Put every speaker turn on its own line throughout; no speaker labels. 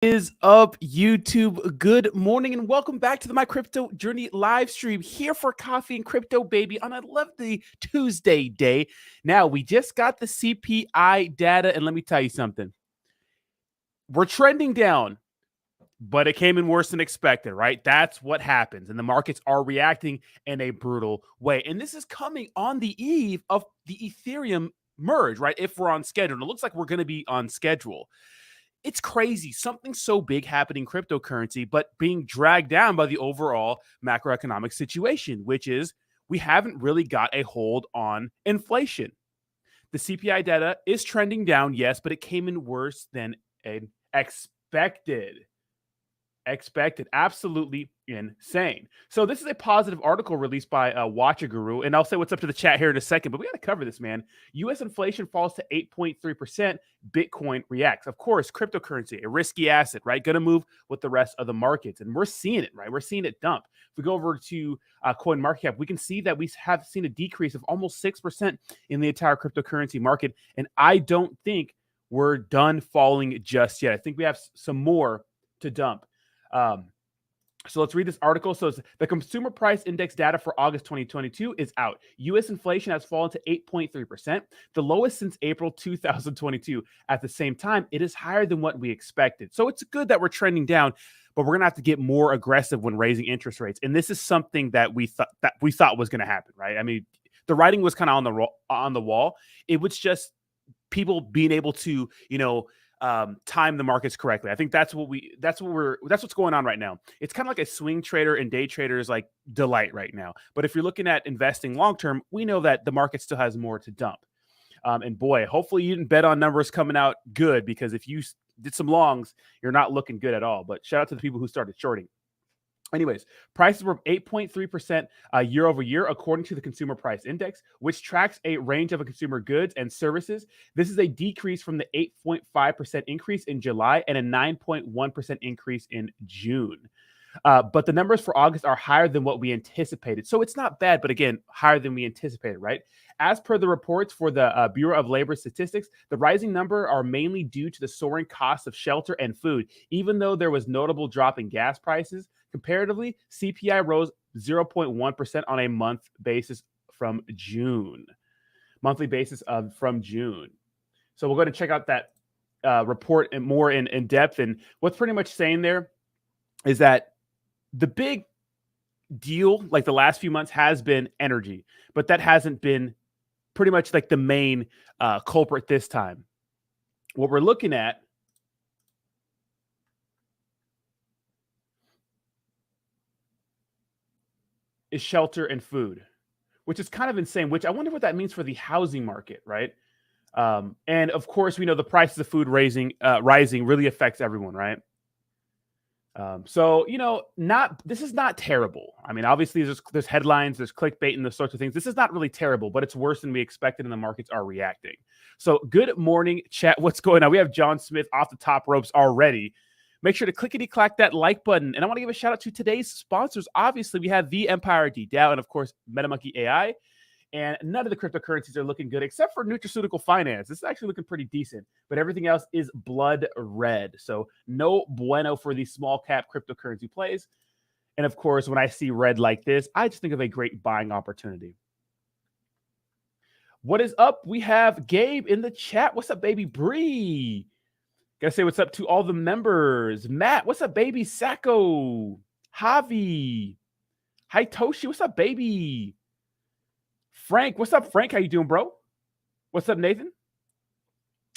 Is up, YouTube? Good morning and welcome back to the My Crypto Journey live stream here for Coffee and Crypto, baby, on a lovely Tuesday day. Now, we just got the CPI data, and let me tell you something. We're trending down, but it came in worse than expected, right? That's what happens, and the markets are reacting in a brutal way. And this is coming on the eve of the Ethereum merge, right? If we're on schedule, and it looks like we're going to be on schedule. It's crazy. Something so big happening in cryptocurrency, but being dragged down by the overall macroeconomic situation, which is we haven't really got a hold on inflation. The CPI data is trending down, yes, but it came in worse than expected. Absolutely insane. So this is a positive article released by Watch a Guru, and I'll say what's up to the chat here in a second, but we got to cover this, man. U.S. inflation falls to 8.3%. Bitcoin reacts. Of course, cryptocurrency, a risky asset, right? Going to move with the rest of the markets, and we're seeing it, right? We're seeing it dump. If we go over to CoinMarketCap, we can see that we have seen a decrease of almost 6% in the entire cryptocurrency market, and I don't think we're done falling just yet. I think we have some more to dump. So let's read this article. So the consumer price index data for August 2022 is out. U.S. inflation has fallen to 8.3%, the lowest since April 2022. At the same time, it is higher than what we expected. So it's good that we're trending down, but we're going to have to get more aggressive when raising interest rates. And this is something that we thought was going to happen, right? I mean, the writing was kind of on the wall. It was just people being able to, time the markets correctly. I think that's what's going on right now. It's kind of like a swing trader and day trader's like delight right now. But if you're looking at investing long term, we know that the market still has more to dump. And boy, hopefully you didn't bet on numbers coming out good, because if you did some longs, you're not looking good at all. But shout out to the people who started shorting. Anyways, prices were up 8.3% year over year, according to the Consumer Price Index, which tracks a range of consumer goods and services. This is a decrease from the 8.5% increase in July and a 9.1% increase in June. But the numbers for August are higher than what we anticipated. So it's not bad, but again, higher than we anticipated, right? As per the reports for the Bureau of Labor Statistics, the rising number are mainly due to the soaring costs of shelter and food. Even though there was notable drop in gas prices, comparatively, CPI rose 0.1% on a monthly basis from June. So we're going to check out that report and more in depth. And what's pretty much saying there is that the big deal, like the last few months, has been energy, but that hasn't been pretty much like the main culprit this time. What we're looking at is shelter and food, which is kind of insane, which I wonder what that means for the housing market, right? And of course, we know the prices of food rising really affects everyone, right? So, this is not terrible. I mean, obviously there's headlines, there's clickbait and those sorts of things. This is not really terrible, but it's worse than we expected, and the markets are reacting. So good morning, chat. What's going on? We have John Smith off the top ropes already. Make sure to clickety-clack that like button. And I want to give a shout out to today's sponsors. Obviously, we have the Empire DAO and, of course, MetaMonkey AI. And none of the cryptocurrencies are looking good except for nutraceutical finance. This is actually looking pretty decent, but everything else is blood red. So no bueno for these small cap cryptocurrency plays. And of course, when I see red like this, I just think of a great buying opportunity. What is up? We have Gabe in the chat. What's up, baby? Bree. Gotta say what's up to all the members. Matt, what's up, baby? Sacco. Javi. Hi, Toshi. What's up, baby? Frank, what's up, Frank? How you doing, bro? What's up, Nathan?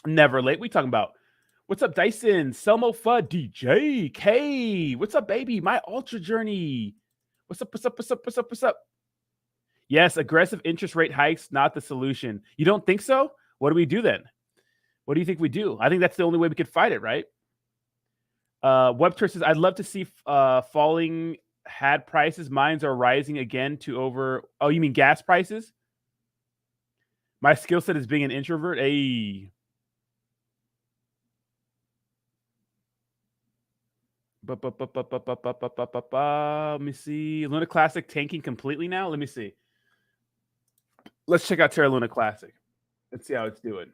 Never late. We talking about? What's up, Dyson? Selmo Fudd, DJ K. What's up, baby? My Ultra Journey. What's up? Yes, aggressive interest rate hikes, not the solution. You don't think so? What do we do then? What do you think we do? I think that's the only way we could fight it, right? Webster says, I'd love to see falling had prices. Mines are rising again to over. Oh, you mean gas prices? My skill set is being an introvert. Hey. Let me see. Luna Classic tanking completely now. Let me see. Let's check out Terra Luna Classic. Let's see how it's doing.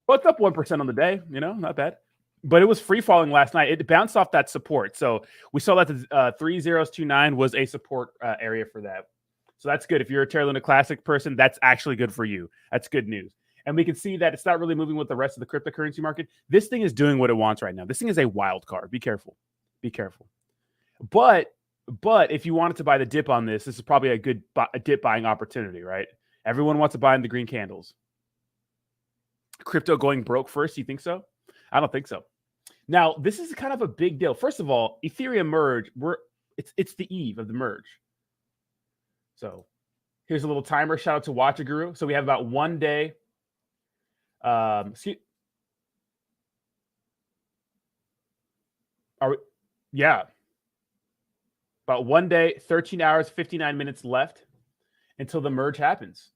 Well, it's up 1% on the day. Not bad. but it was free falling last night. It bounced off that support. So we saw that the 3029 was a support area for that. So that's good. If you're a Terra Luna Classic person, that's actually good for you. That's good news. And we can see that it's not really moving with the rest of the cryptocurrency market. This thing is doing what it wants right now. This thing is a wild card. Be careful. Be careful. But if you wanted to buy the dip on this is probably a good dip buying opportunity, right? Everyone wants to buy in the green candles. Crypto going broke first? You think so? I don't think so. Now, this is kind of a big deal. First of all, Ethereum merge, it's the eve of the merge. So here's a little timer. Shout out to Watch a Guru. So we have about 1 day. Yeah. About 1 day, 13 hours, 59 minutes left until the merge happens.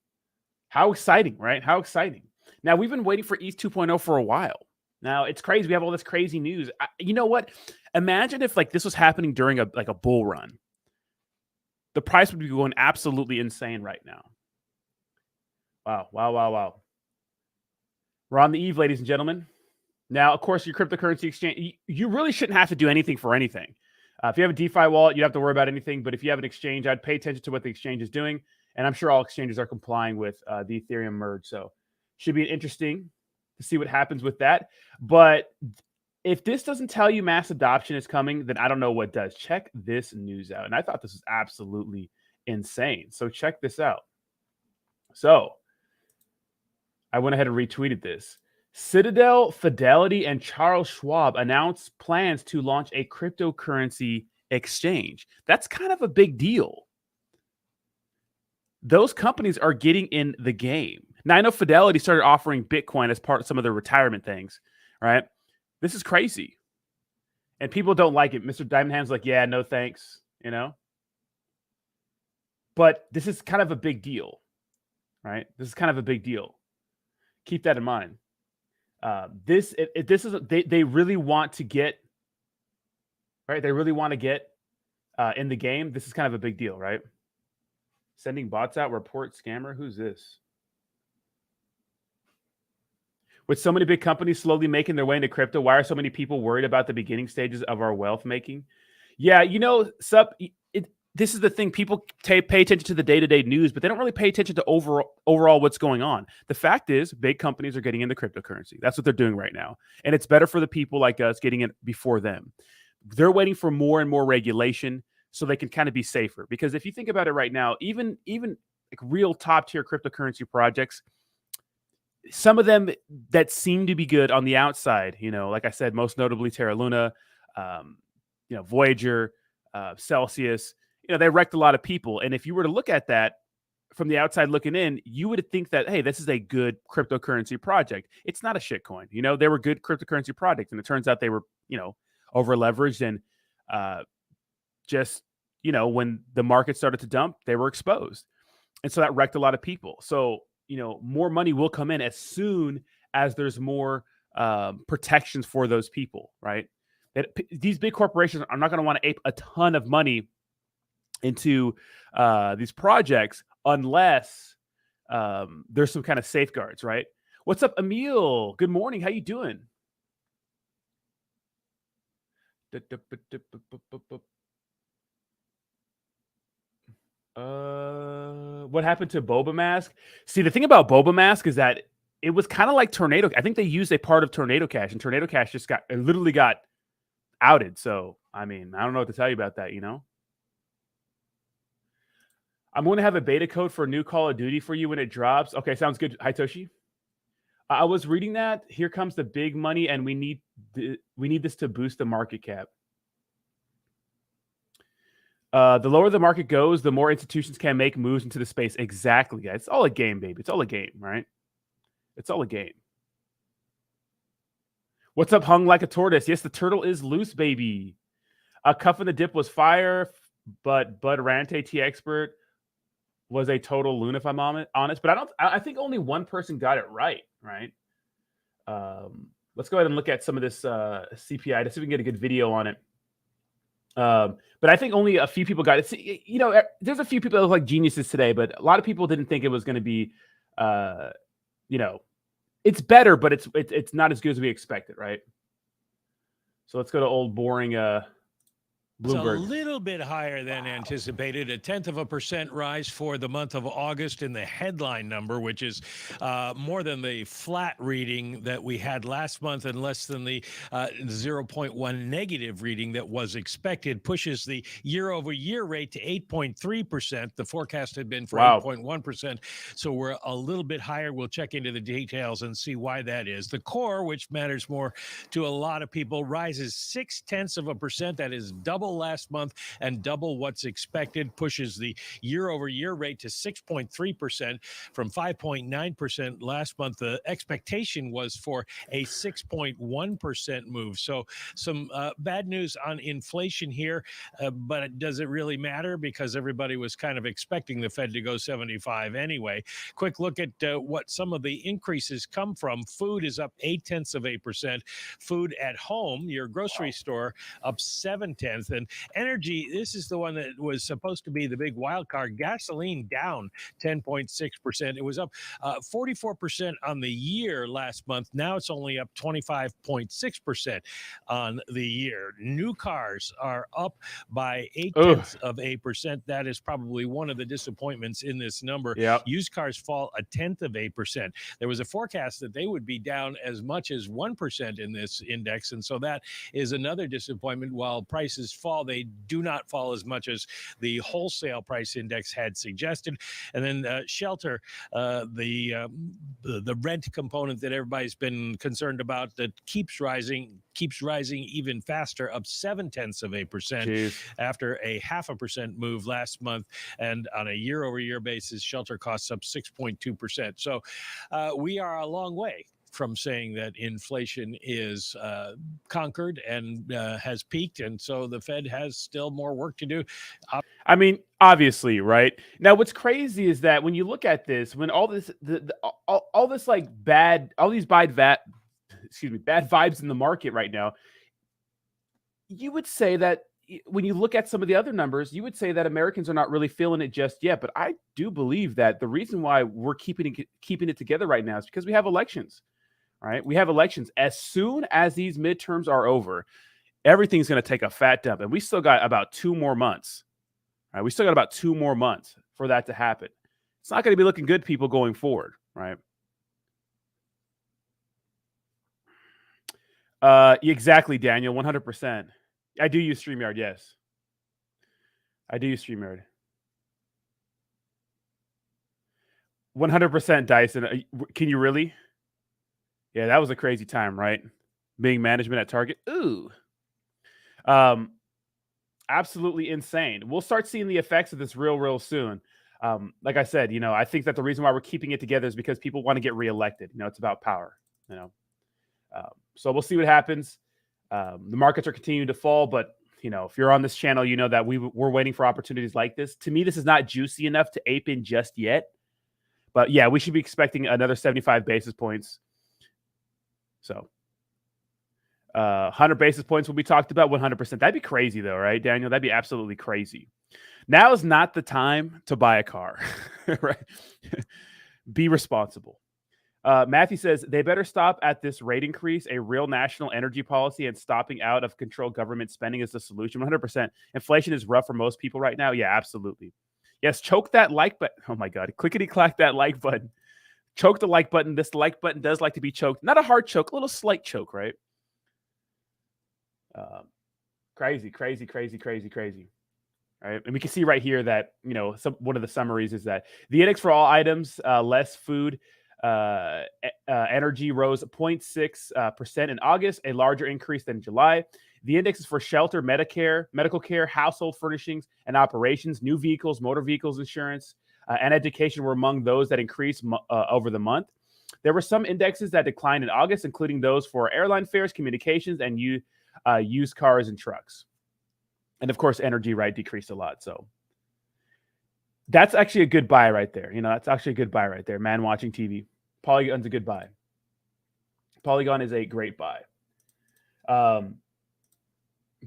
How exciting, right? How exciting. Now, we've been waiting for ETH 2.0 for a while. Now, it's crazy. We have all this crazy news. You know what? Imagine if this was happening during a bull run. The price would be going absolutely insane right now. Wow. We're on the eve, ladies and gentlemen. Now, of course, your cryptocurrency exchange, you really shouldn't have to do anything for anything. If you have a DeFi wallet, you don't have to worry about anything. But if you have an exchange, I'd pay attention to what the exchange is doing. And I'm sure all exchanges are complying with the Ethereum merge. So should be interesting to see what happens with that. But if this doesn't tell you mass adoption is coming, then I don't know what does. Check this news out. And I thought this was absolutely insane. So check this out. So I went ahead and retweeted this. Citadel, Fidelity, and Charles Schwab announced plans to launch a cryptocurrency exchange. That's kind of a big deal. Those companies are getting in the game. Now, I know Fidelity started offering Bitcoin as part of some of their retirement things, right? This is crazy. And people don't like it. Mr. Diamond Hand's like, yeah, no thanks, you know? But this is kind of a big deal, right? This is kind of a big deal. Keep that in mind. They really want to get, right? They really want to get in the game. This is kind of a big deal, right? Sending bots out, report scammer. Who's this? With so many big companies slowly making their way into crypto, why are so many people worried about the beginning stages of our wealth making? Yeah, you know, this is the thing. People pay attention to the day-to-day news, but they don't really pay attention to overall what's going on. The fact is, big companies are getting into cryptocurrency. That's what they're doing right now. And it's better for the people like us getting it before them. They're waiting for more and more regulation so they can kind of be safer. Because if you think about it right now, even like real top-tier cryptocurrency projects, some of them that seem to be good on the outside, you know, like I said, most notably Terra Luna, Voyager, Celsius, you know, they wrecked a lot of people. And if you were to look at that from the outside looking in, you would think that, hey, this is a good cryptocurrency project. It's not a shitcoin. You know, they were good cryptocurrency projects. And it turns out they were, you know, over leveraged and just, you know, when the market started to dump, they were exposed. And so that wrecked a lot of people. So, you know, more money will come in as soon as there's more protections for those people, right? These big corporations are not going to want to ape a ton of money into these projects unless there's some kind of safeguards, right? What's up, Emil? Good morning. How you doing? What happened to Boba Mask? See, the thing about Boba Mask is that it was kind of like Tornado. I think they used a part of Tornado Cash, and Tornado Cash just literally got outed. So, I mean, I don't know what to tell you about that, you know? I'm going to have a beta code for a new Call of Duty for you when it drops. Okay, sounds good. Hi, Toshi. I was reading that. Here comes the big money, and we need this to boost the market cap. The lower the market goes, the more institutions can make moves into the space. Exactly, guys. It's all a game, baby. It's all a game, right? It's all a game. What's up, hung like a tortoise? Yes, the turtle is loose, baby. Cuff in the dip was fire, but Bud Rante T Expert was a total loon, if I'm honest. But I think only one person got it right? Let's go ahead and look at some of this CPI to see if we can get a good video on it. But I think only a few people got it. See, you know, there's a few people that look like geniuses today, but a lot of people didn't think it was going to be, you know, it's better, but it's not as good as we expected, right? So let's go to old boring
It's a
Bloomberg.
little bit higher than anticipated. 0.1% rise for the month of August in the headline number, which is more than the flat reading that we had last month and less than the 0.1 negative reading that was expected. Pushes the year-over-year rate to 8.3%. The forecast had been for 8.1%. So we're a little bit higher. We'll check into the details and see why that is. The core, which matters more to a lot of people, rises 0.6%. That is double last month and double what's expected. Pushes the year-over-year rate to 6.3% from 5.9% last month. The expectation was for a 6.1% move. So some bad news on inflation here, but does it really matter? Because everybody was kind of expecting the Fed to go 75 anyway. Quick look at what some of the increases come from. Food is up 0.8%. Food at home, your grocery store, up 0.7%. And energy, this is the one that was supposed to be the big wild card. Gasoline down 10.6%. It was up 44% on the year last month. Now it's only up 25.6% on the year. New cars are up by 0.8%. That is probably one of the disappointments in this number.
Yep.
Used cars fall 0.1%. There was a forecast that they would be down as much as 1% in this index, and so that is another disappointment. While prices fall, they do not fall as much as the wholesale price index had suggested. And then shelter, the rent component that everybody's been concerned about, that keeps rising even faster, up 0.7% after a 0.5% move last month. And on a year-over-year basis, shelter costs up 6.2%. So we are a long way from saying that inflation is conquered and has peaked, and so the Fed has still more work to do.
I mean, obviously, right? Now, what's crazy is that when you look at this, when all this, all this like bad vibes in the market right now, you would say that when you look at some of the other numbers, you would say that Americans are not really feeling it just yet. But I do believe that the reason why we're keeping it together right now is because we have elections. Right? We have elections. As soon as these midterms are over, everything's going to take a fat dump. And we still got about 2 more months. Right? We still got about 2 more months for that to happen. It's not going to be looking good, people, going forward. Right? Exactly, Daniel. 100%. I do use StreamYard, yes. I do use StreamYard. 100%, Dyson. Can you really? Yeah, that was a crazy time, right? Being management at Target. Ooh. Absolutely insane. We'll start seeing the effects of this real soon. Like I said, I think that the reason why we're keeping it together is because people want to get reelected. It's about power, So we'll see what happens. The markets are continuing to fall, but if you're on this channel, you know that we're waiting for opportunities like this. To me, this is not juicy enough to ape in just yet. But yeah, we should be expecting another 75 basis points. So 100 basis points will be talked about, 100%. That'd be crazy though, right, Daniel? That'd be absolutely crazy. Now is not the time to buy a car, right? Be responsible. Matthew says they better stop at this rate increase. A real national energy policy and stopping out of control government spending is the solution. 100%. Inflation is rough for most people right now. Yeah, absolutely. Yes, choke that like button. Oh my God. Clickety clack that like button. Choke the like button. This like button does like to be choked. Not a hard choke, a little slight choke, right? Crazy. Right? And we can see right here that, one of the summaries is that the index for all items, less food, energy rose 0.6% in August, a larger increase than July. The index is for shelter, medical care, household furnishings and operations, new vehicles, motor vehicles insurance, and education were among those that increased over the month. There were some indexes that declined in August, including those for airline fares, communications, and used cars and trucks. And of course, energy, right, decreased a lot. So that's actually a good buy right there. That's actually a good buy right there. Man watching TV. Polygon's a good buy. Polygon is a great buy.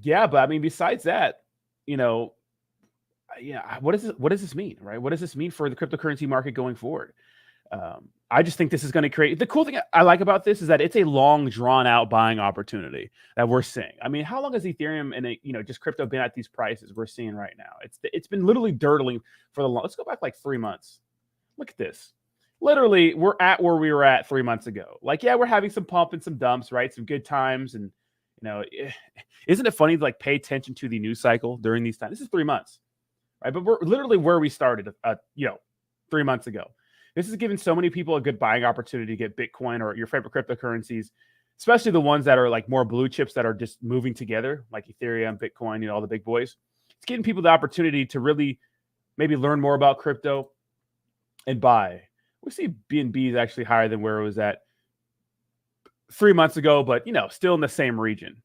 Yeah, but I mean, besides that, what does this mean, right? What does this mean for the cryptocurrency market going forward? I just think this is going to create, the cool thing I like about this is that it's a long drawn out buying opportunity that we're seeing. I mean, how long has Ethereum and just crypto been at these prices we're seeing right now? It's been literally dirtling for the long. Let's go back like 3 months. Look at this. Literally, we're at where we were at 3 months ago. Like, yeah, we're having some pump and some dumps, right? Some good times, and isn't it funny to like pay attention to the news cycle during these times? This is 3 months, right? But we're literally where we started, 3 months ago. This is giving so many people a good buying opportunity to get Bitcoin or your favorite cryptocurrencies, especially the ones that are like more blue chips that are just moving together, like Ethereum, Bitcoin, all the big boys. It's giving people the opportunity to really maybe learn more about crypto and buy. We see BNB is actually higher than where it was at 3 months ago, but still in the same region.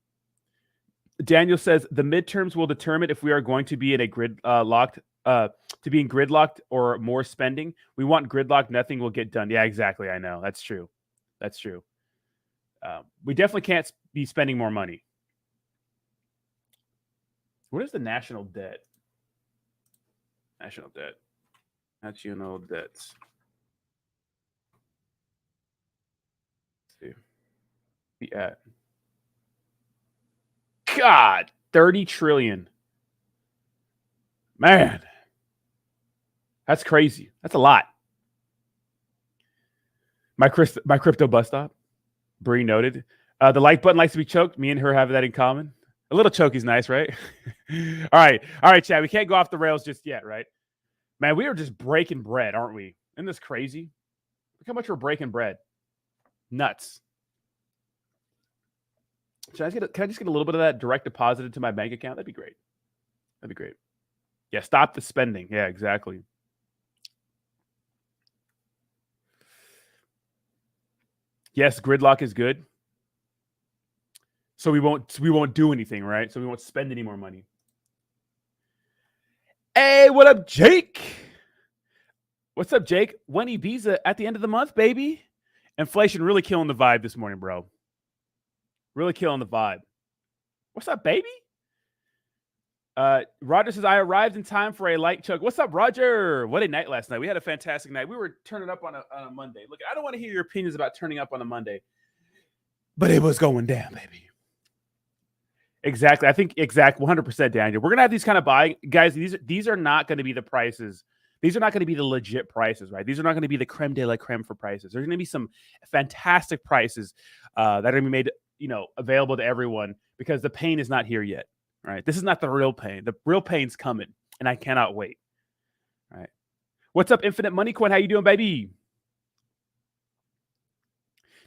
Daniel says the midterms will determine if we are going to be in a gridlocked or more spending. We want gridlock, nothing will get done. Yeah, exactly. I know. That's true. That's true. We definitely can't be spending more money. What is the national debt? National debt. National debts. Let's see. Be at. God, 30 trillion. Man. That's crazy. That's a lot. My crypto bus stop. Bree noted. The like button likes to be choked. Me and her have that in common. A little choke is nice, right? All right, Chad. We can't go off the rails just yet, right? Man, we are just breaking bread, aren't we? Isn't this crazy? Look how much we're breaking bread. Nuts. Can I just get a little bit of that direct deposited to my bank account? That'd be great. That'd be great. Yeah, stop the spending. Yeah, exactly. Yes, gridlock is good. So we won't do anything, right? So we won't spend any more money. Hey, what up, Jake? What's up, Jake? When Ibiza at the end of the month, baby. Inflation really killing the vibe this morning, bro. Really killing the vibe. What's up, baby? Roger says, I arrived in time for a light chug. What's up, Roger? What a night last night. We had a fantastic night. We were turning up on a Monday. Look, I don't want to hear your opinions about turning up on a Monday, but it was going down, baby. Exactly. I think 100%, Daniel. We're going to have these kind of buying. Guys, these are not going to be the prices. These are not going to be the legit prices, right? These are not going to be the creme de la creme for prices. There's going to be some fantastic prices that are going to be made available to everyone because the pain is not here yet. Right. This is not the real pain. The real pain's coming, and I cannot wait. All right. What's up, Infinite Money Coin? How you doing, baby?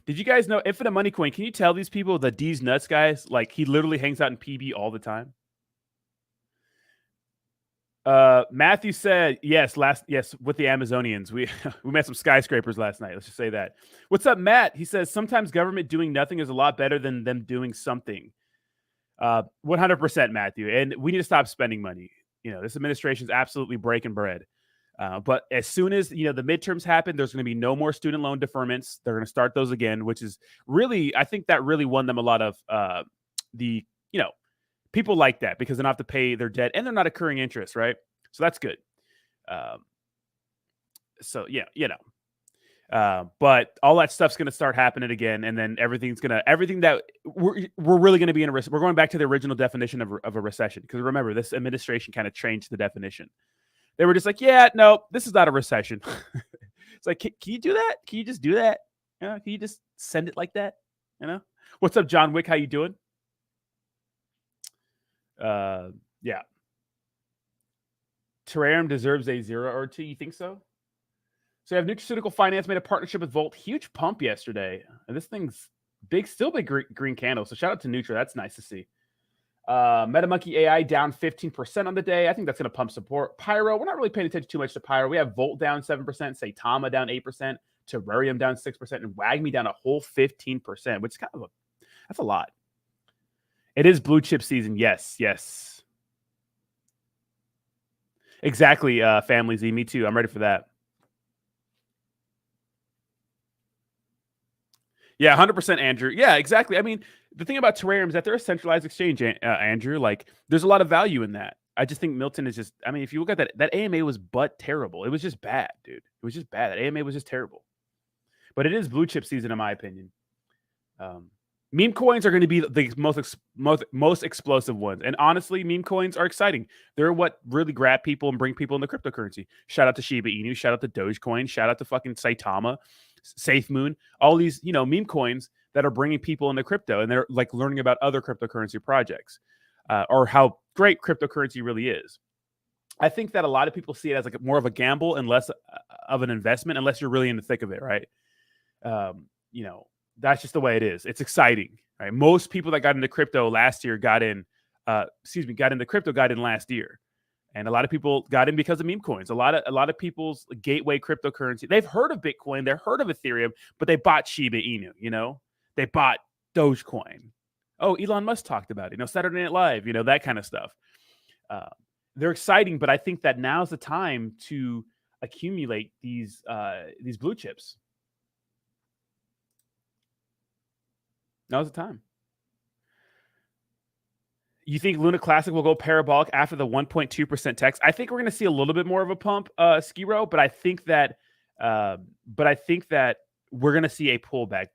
Did you guys know Infinite Money Coin? Can you tell these people that D's nuts, guys? Like, he literally hangs out in PB all the time. Matthew said, yes, with the Amazonians. We met some skyscrapers last night. Let's just say that. What's up, Matt? He says, sometimes government doing nothing is a lot better than them doing something. 100%, Matthew. And we need to stop spending money. This administration is absolutely breaking bread. But as soon as, the midterms happen, there's going to be no more student loan deferments. They're going to start those again, which is really, I think that really won them a lot of people like that because they don't have to pay their debt and they're not accruing interest, right? So that's good. But all that stuff's going to start happening again, and then everything that we're really going to be in a recession. We're going back to the original definition of a recession because remember, this administration kind of changed the definition. They were just like, yeah, no, this is not a recession. It's like, can you do that? Can you just do that? Can you just send it like that? What's up, John Wick? How you doing? Yeah. Terrarium deserves a 0 or 2. You think so? So you have Nutraceutical Finance made a partnership with Volt. Huge pump yesterday. And this thing's big, still big green candle. So shout out to Nutra. That's nice to see. MetaMonkey AI down 15% on the day. I think that's going to pump support. Pyro, we're not really paying attention too much to Pyro. We have Volt down 7%, Saitama down 8%, Terrarium down 6%, and WAGMI down a whole 15%, which is kind of that's a lot. It is blue chip season. Yes. Exactly, Family Z. Me too. I'm ready for that. Yeah, 100%, Andrew. Yeah, exactly. I mean, the thing about Terrarium is that they're a centralized exchange, Andrew. Like, there's a lot of value in that. I just think Milton is if you look at that AMA was terrible. It was just bad, dude. It was just bad. That AMA was just terrible. But it is blue chip season, in my opinion. Meme coins are going to be the most explosive ones. And honestly, meme coins are exciting. They're what really grab people and bring people into cryptocurrency. Shout out to Shiba Inu. Shout out to Dogecoin. Shout out to fucking Saitama, SafeMoon. All these, meme coins that are bringing people into crypto. And they're like learning about other cryptocurrency projects or how great cryptocurrency really is. I think that a lot of people see it as like more of a gamble and less of an investment, unless you're really in the thick of it, right? That's just the way it is. It's exciting, right? Most people that got into crypto last year got into crypto last year. And a lot of people got in because of meme coins. A lot of people's gateway cryptocurrency, they've heard of Bitcoin, they've heard of Ethereum, but they bought Shiba Inu, they bought Dogecoin. Oh, Elon Musk talked about it, Saturday Night Live, that kind of stuff. They're exciting, but I think that now's the time to accumulate these blue chips. Now's the time. You think Luna Classic will go parabolic after the 1.2% tax? I think we're going to see a little bit more of a pump, Skiro, but I think that we're going to see a pullback.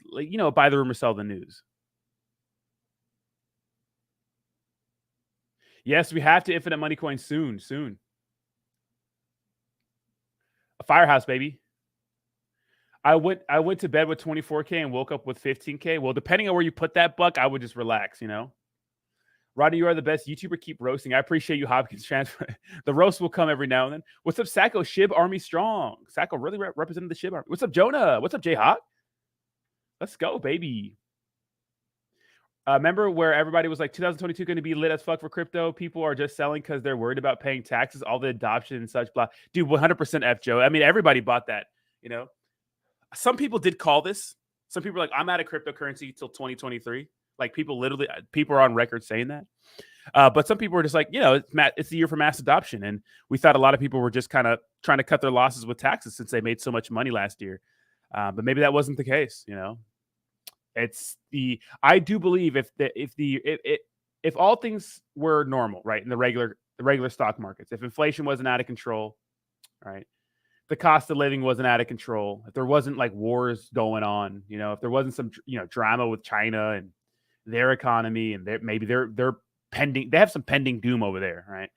Buy the rumor, sell the news. Yes, we have to infinite money coin soon. A Firehouse, baby. I went to bed with 24K and woke up with 15K. Well, depending on where you put that buck, I would just relax, Rodney, you are the best YouTuber. Keep roasting. I appreciate you, Hopkins transfer. The roast will come every now and then. What's up, Sacco? Shib Army strong. Sacco really represented the Shib Army. What's up, Jonah? What's up, J-Hawk? Let's go, baby. Remember where everybody was like, 2022 going to be lit as fuck for crypto? People are just selling because they're worried about paying taxes, all the adoption and such, blah. Dude, 100% F, Joe. I mean, everybody bought that, Some people did call this. Some people are like, I'm out of cryptocurrency till 2023. Like people are on record saying that. But some people were just like, it's the year for mass adoption. And we thought a lot of people were just kind of trying to cut their losses with taxes since they made so much money last year. But maybe that wasn't the case, I do believe if all things were normal, right, in the regular stock markets, if inflation wasn't out of control, right, the cost of living wasn't out of control, if there wasn't like wars going on, if there wasn't some drama with China and their economy and they're pending, they have some pending doom over there, right?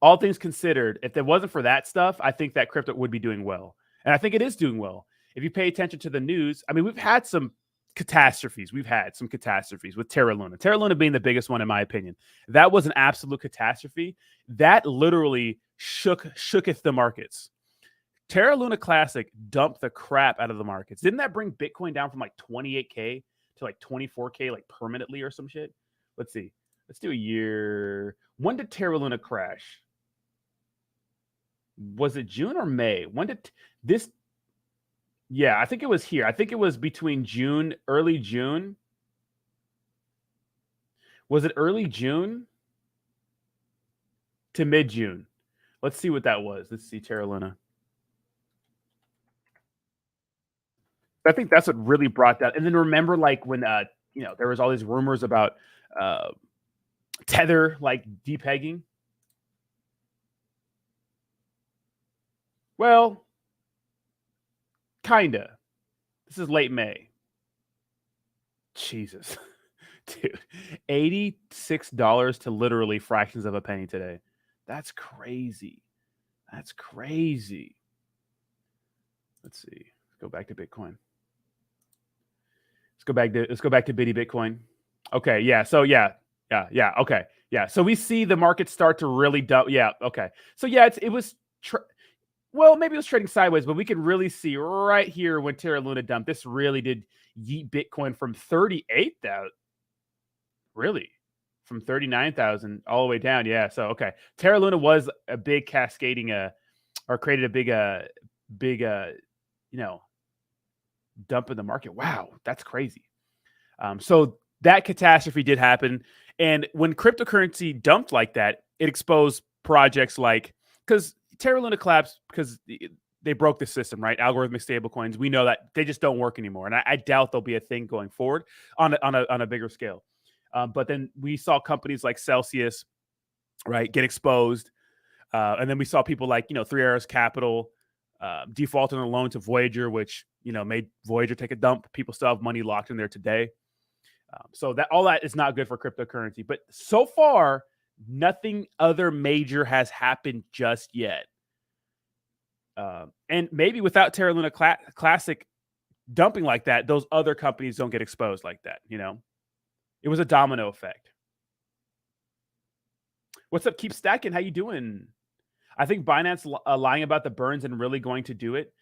All things considered, if it wasn't for that stuff, I think that crypto would be doing well, and I think it is doing well. If you pay attention to the news, I mean, we've had some catastrophes. We've had some catastrophes with Terra Luna being the biggest one, in my opinion. That was an absolute catastrophe. That literally shooketh the markets. Terra Luna Classic dumped the crap out of the markets. Didn't that bring Bitcoin down from like 28K to like 24K, like permanently or some shit? Let's see. Let's do a year. When did Terra Luna crash? Was it June or May? When did this? Yeah, I think it was here. I think it was between early June. Was it early June to mid-June? Let's see what that was. Let's see, Terra Luna. I think that's what really brought that. And then remember, like when there was all these rumors about Tether like depegging. Well, kinda. This is late May. Jesus. Dude. $86 to literally fractions of a penny today. That's crazy. That's crazy. Let's see. Let's go back to Bitcoin. Let's go back to Bitty Bitcoin. Okay, yeah. So yeah. Okay, yeah. So we see the market start to really dump. Yeah. Okay. So yeah, it was. Well, maybe it was trading sideways, but we could really see right here when Terra Luna dumped. This really did yeet Bitcoin from 38,000. Really, from 39,000 all the way down. Yeah. So okay, Terra Luna was a big cascading, or created a big, dump in the market. Wow, that's crazy. So that catastrophe did happen, and when cryptocurrency dumped like that, it exposed projects like because Terra Luna collapsed because they broke the system, right? Algorithmic stablecoins. We know that they just don't work anymore, and I doubt there'll be a thing going forward on a bigger scale. But then we saw companies like Celsius, right, get exposed, and then we saw people like Three Arrows Capital, defaulted on a loan to Voyager, which made Voyager take a dump. People still have money locked in there today. So that all that is not good for cryptocurrency. But so far, nothing other major has happened just yet. And maybe without Terra Luna Classic dumping like that, those other companies don't get exposed like that. It was a domino effect. What's up? Keep stacking. How you doing? I think Binance lying about the burns and really going to do it.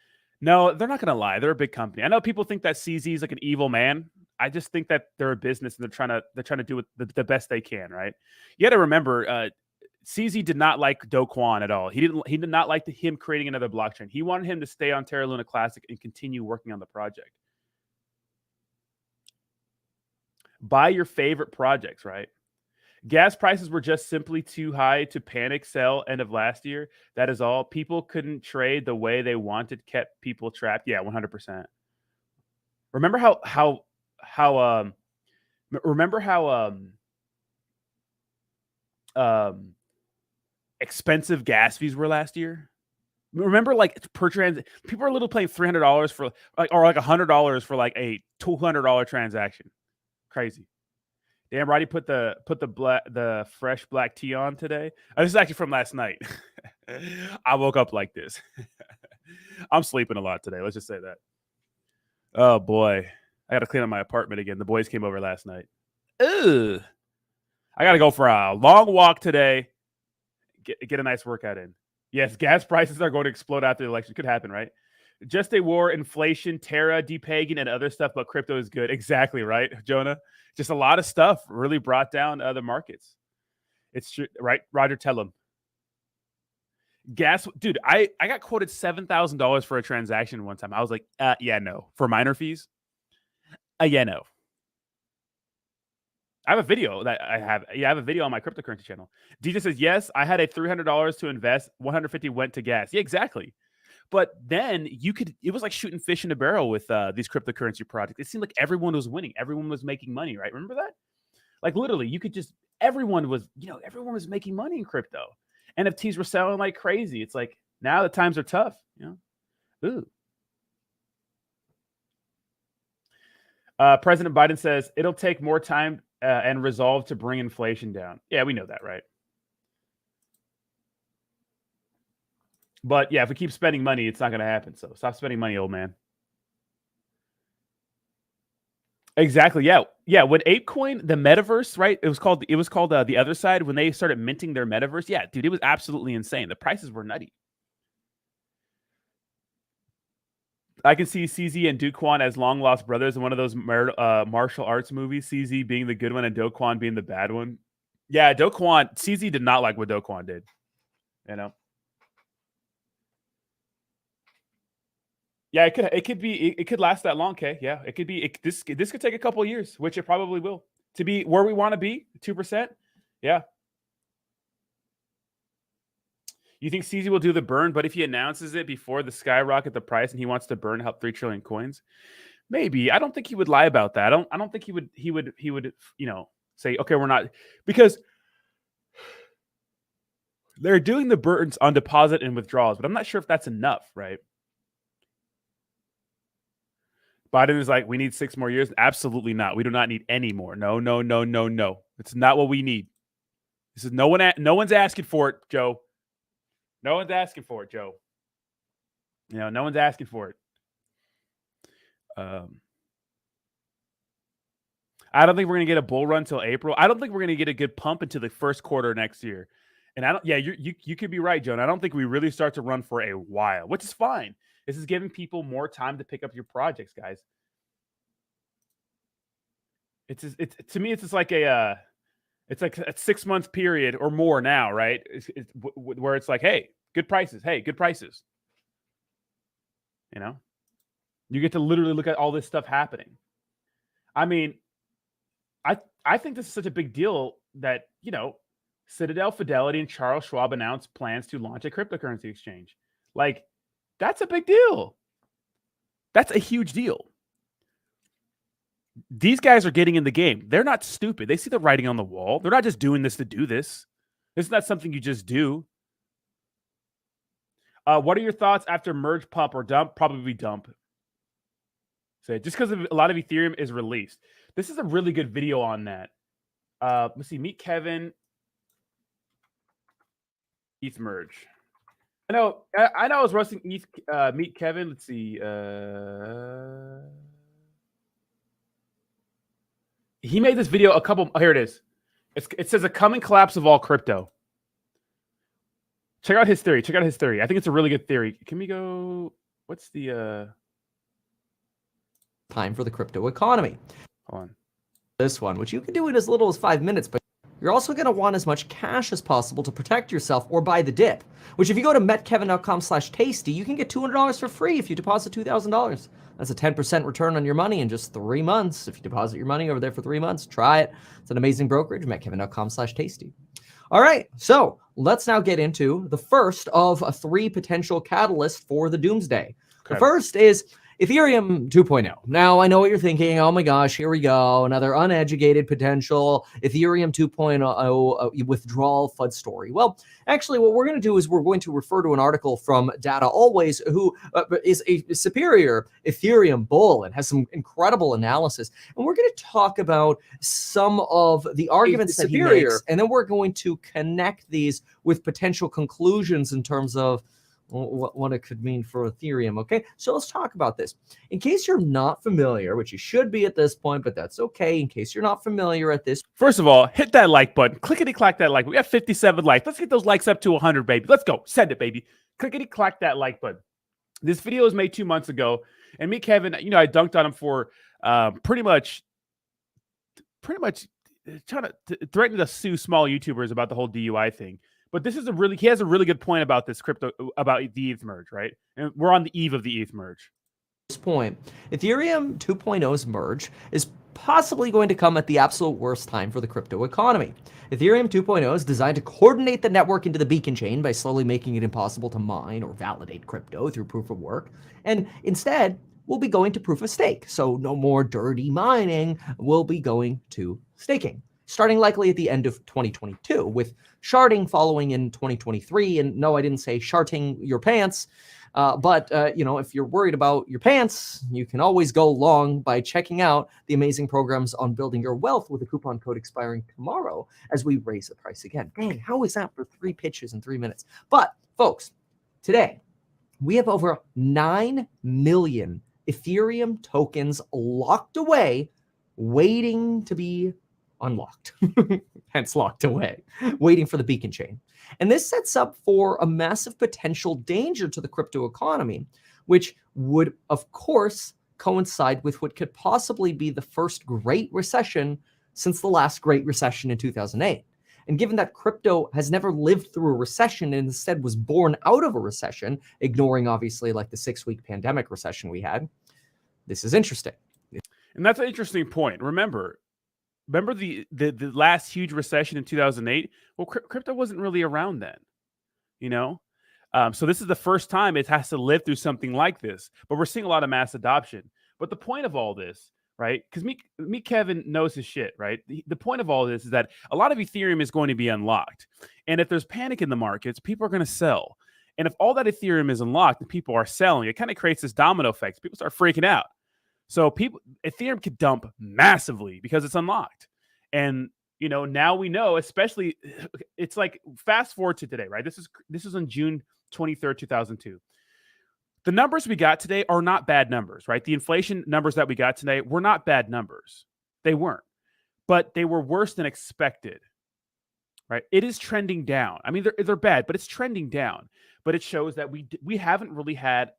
No, they're not going to lie. They're a big company. I know people think that CZ is like an evil man. I just think that they're a business and they're trying to do it the best they can, right? You got to remember, CZ did not like Do Kwon at all. He did not like him creating another blockchain. He wanted him to stay on Terra Luna Classic and continue working on the project. Buy your favorite projects, right? Gas prices were just simply too high to panic sell end of last year. That is all. People couldn't trade the way they wanted, kept people trapped. Yeah, 100%. Remember how expensive gas fees were last year? Remember, like per people are literally paying $300 for or like $100 for like a $200 transaction. Crazy. Damn, Roddy put the fresh black tea on today. This is actually from last night. I woke up like this. I'm sleeping a lot today. Let's just say that. Oh boy, I got to clean up my apartment again. The boys came over last night. Ugh. I got to go for a long walk today. Get a nice workout in. Yes, gas prices are going to explode after the election. Could happen, right? Just a war, inflation, Terra, depegging, and other stuff, but crypto is good. Exactly, right, Jonah? Just a lot of stuff really brought down the markets. It's true, right? Roger, tell him. Gas, dude, I got quoted $7,000 for a transaction one time. I was like, yeah, no. For minor fees? Yeah, no. I have a video that I have a video on my cryptocurrency channel. DJ says, yes, I had a $300 to invest. 150 went to gas. Yeah, exactly. But then it was like shooting fish in a barrel with these cryptocurrency projects. It seemed like everyone was winning. Everyone was making money, right? Remember that? Like literally, everyone was making money in crypto. NFTs were selling like crazy. It's like now the times are tough, Ooh. President Biden says it'll take more time and resolve to bring inflation down. Yeah, we know that, right? But yeah, if we keep spending money, it's not going to happen. So stop spending money, old man. Exactly. Yeah. Yeah. When ApeCoin, the metaverse, right? It was called the other side when they started minting their metaverse. Yeah, dude, it was absolutely insane. The prices were nutty. I can see CZ and Do Kwon as long lost brothers in one of those martial arts movies. CZ being the good one and Do Kwon being the bad one. Yeah, Do Kwon, CZ did not like what Do Kwon did. Yeah, it could last that long, okay? Yeah, it could be. This could take a couple of years, which it probably will, to be where we want to be. 2%. Yeah. You think CZ will do the burn, but if he announces it before the skyrocket the price and he wants to burn help 3 trillion coins, maybe. I don't think he would lie about that. I don't think he would say, okay, we're not, because they're doing the burns on deposit and withdrawals, but I'm not sure if that's enough, right? Biden is like, we need 6 more years. Absolutely not. We do not need any more. No. It's not what we need. This is no one's asking for it, Joe. No one's asking for it, Joe. No one's asking for it. I don't think we're going to get a bull run till April. I don't think we're going to get a good pump into the first quarter next year. And you could be right, Joan. I don't think we really start to run for a while, which is fine. This is giving people more time to pick up your projects, guys. It's to me, it's just like a 6-month period or more now, right? Where it's like, hey, good prices. Hey, good prices. You get to literally look at all this stuff happening. I mean, I think this is such a big deal that, Citadel, Fidelity, and Charles Schwab announced plans to launch a cryptocurrency exchange. Like, that's a big deal. That's a huge deal. These guys are getting in the game. They're not stupid. They see the writing on the wall. They're not just doing this to do this. It's not something you just do. What are your thoughts after merge, pump, or dump? Probably dump. So just because a lot of Ethereum is released. This is a really good video on that. Let's see. Meet Kevin. ETH merge. I know I was roasting ETH. Meet Kevin. Let's see. He made this video a couple. Here it is. It says a coming collapse of all crypto. Check out his theory. I think it's a really good theory. Can we go? What's the
time for the crypto economy?
Hold on.
This one, which you can do in as little as 5 minutes, but you're also going to want as much cash as possible to protect yourself or buy the dip, which if you go to metkevin.com/tasty, you can get $200 for free if you deposit $2,000. That's a 10% return on your money in just 3 months. If you deposit your money over there for 3 months, try it. It's an amazing brokerage, metkevin.com/tasty. All right, so let's now get into the first of 3 potential catalysts for the doomsday. Okay. The first is Ethereum 2.0. Now, I know what you're thinking. Oh my gosh, here we go. Another uneducated potential Ethereum 2.0 withdrawal FUD story. Well, actually, what we're going to do is we're going to refer to an article from Data Always, who is a superior Ethereum bull and has some incredible analysis. And we're going to talk about some of the arguments that he makes, and then we're going to connect these with potential conclusions in terms of what it could mean for Ethereum. Okay, so let's talk about this. In case you're not familiar, which you should be at this point, but that's okay. In case you're not familiar at this,
first of all, hit that like button. Clickety-clack that like. We got 57 likes. Let's get those likes up to 100, baby. Let's go. Send it, baby. Clickety-clack that like button. This video was made 2 months ago, and me, Kevin, I dunked on him for pretty much trying to threaten to sue small YouTubers about the whole DUI thing. But he has a really good point about this about the ETH merge, right? And we're on the eve of the ETH merge.
At this point, Ethereum 2.0's merge is possibly going to come at the absolute worst time for the crypto economy. Ethereum 2.0 is designed to coordinate the network into the beacon chain by slowly making it impossible to mine or validate crypto through proof of work. And instead, we'll be going to proof of stake. So no more dirty mining, we'll be going to staking, starting likely at the end of 2022, with sharding following in 2023. And no, I didn't say sharting your pants, but if you're worried about your pants, you can always go long by checking out the amazing programs on building your wealth with a coupon code expiring tomorrow as we raise the price again. Dang, how is that for 3 pitches in 3 minutes? But folks, today we have over 9 million Ethereum tokens locked away, waiting to be unlocked, hence locked away, waiting for the beacon chain. And this sets up for a massive potential danger to the crypto economy, which would, of course, coincide with what could possibly be the first great recession since the last great recession in 2008. And given that crypto has never lived through a recession and instead was born out of a recession, ignoring obviously like the 6-week pandemic recession we had, this is interesting.
And that's an interesting point. Remember the last huge recession in 2008? Well, crypto wasn't really around then, so this is the first time it has to live through something like this. But we're seeing a lot of mass adoption. But the point of all this, right? Because me, Kevin knows his shit, right? The point of all this is that a lot of Ethereum is going to be unlocked. And if there's panic in the markets, people are going to sell. And if all that Ethereum is unlocked and people are selling, it kind of creates this domino effect. People start freaking out. So Ethereum could dump massively because it's unlocked. And, now we know, especially it's like fast forward to today, right? This is on June 23rd, 2002. The numbers we got today are not bad numbers, right? The inflation numbers that we got today were not bad numbers. They weren't, but they were worse than expected, right? It is trending down. I mean, they're bad, but it's trending down. But it shows that we don't really have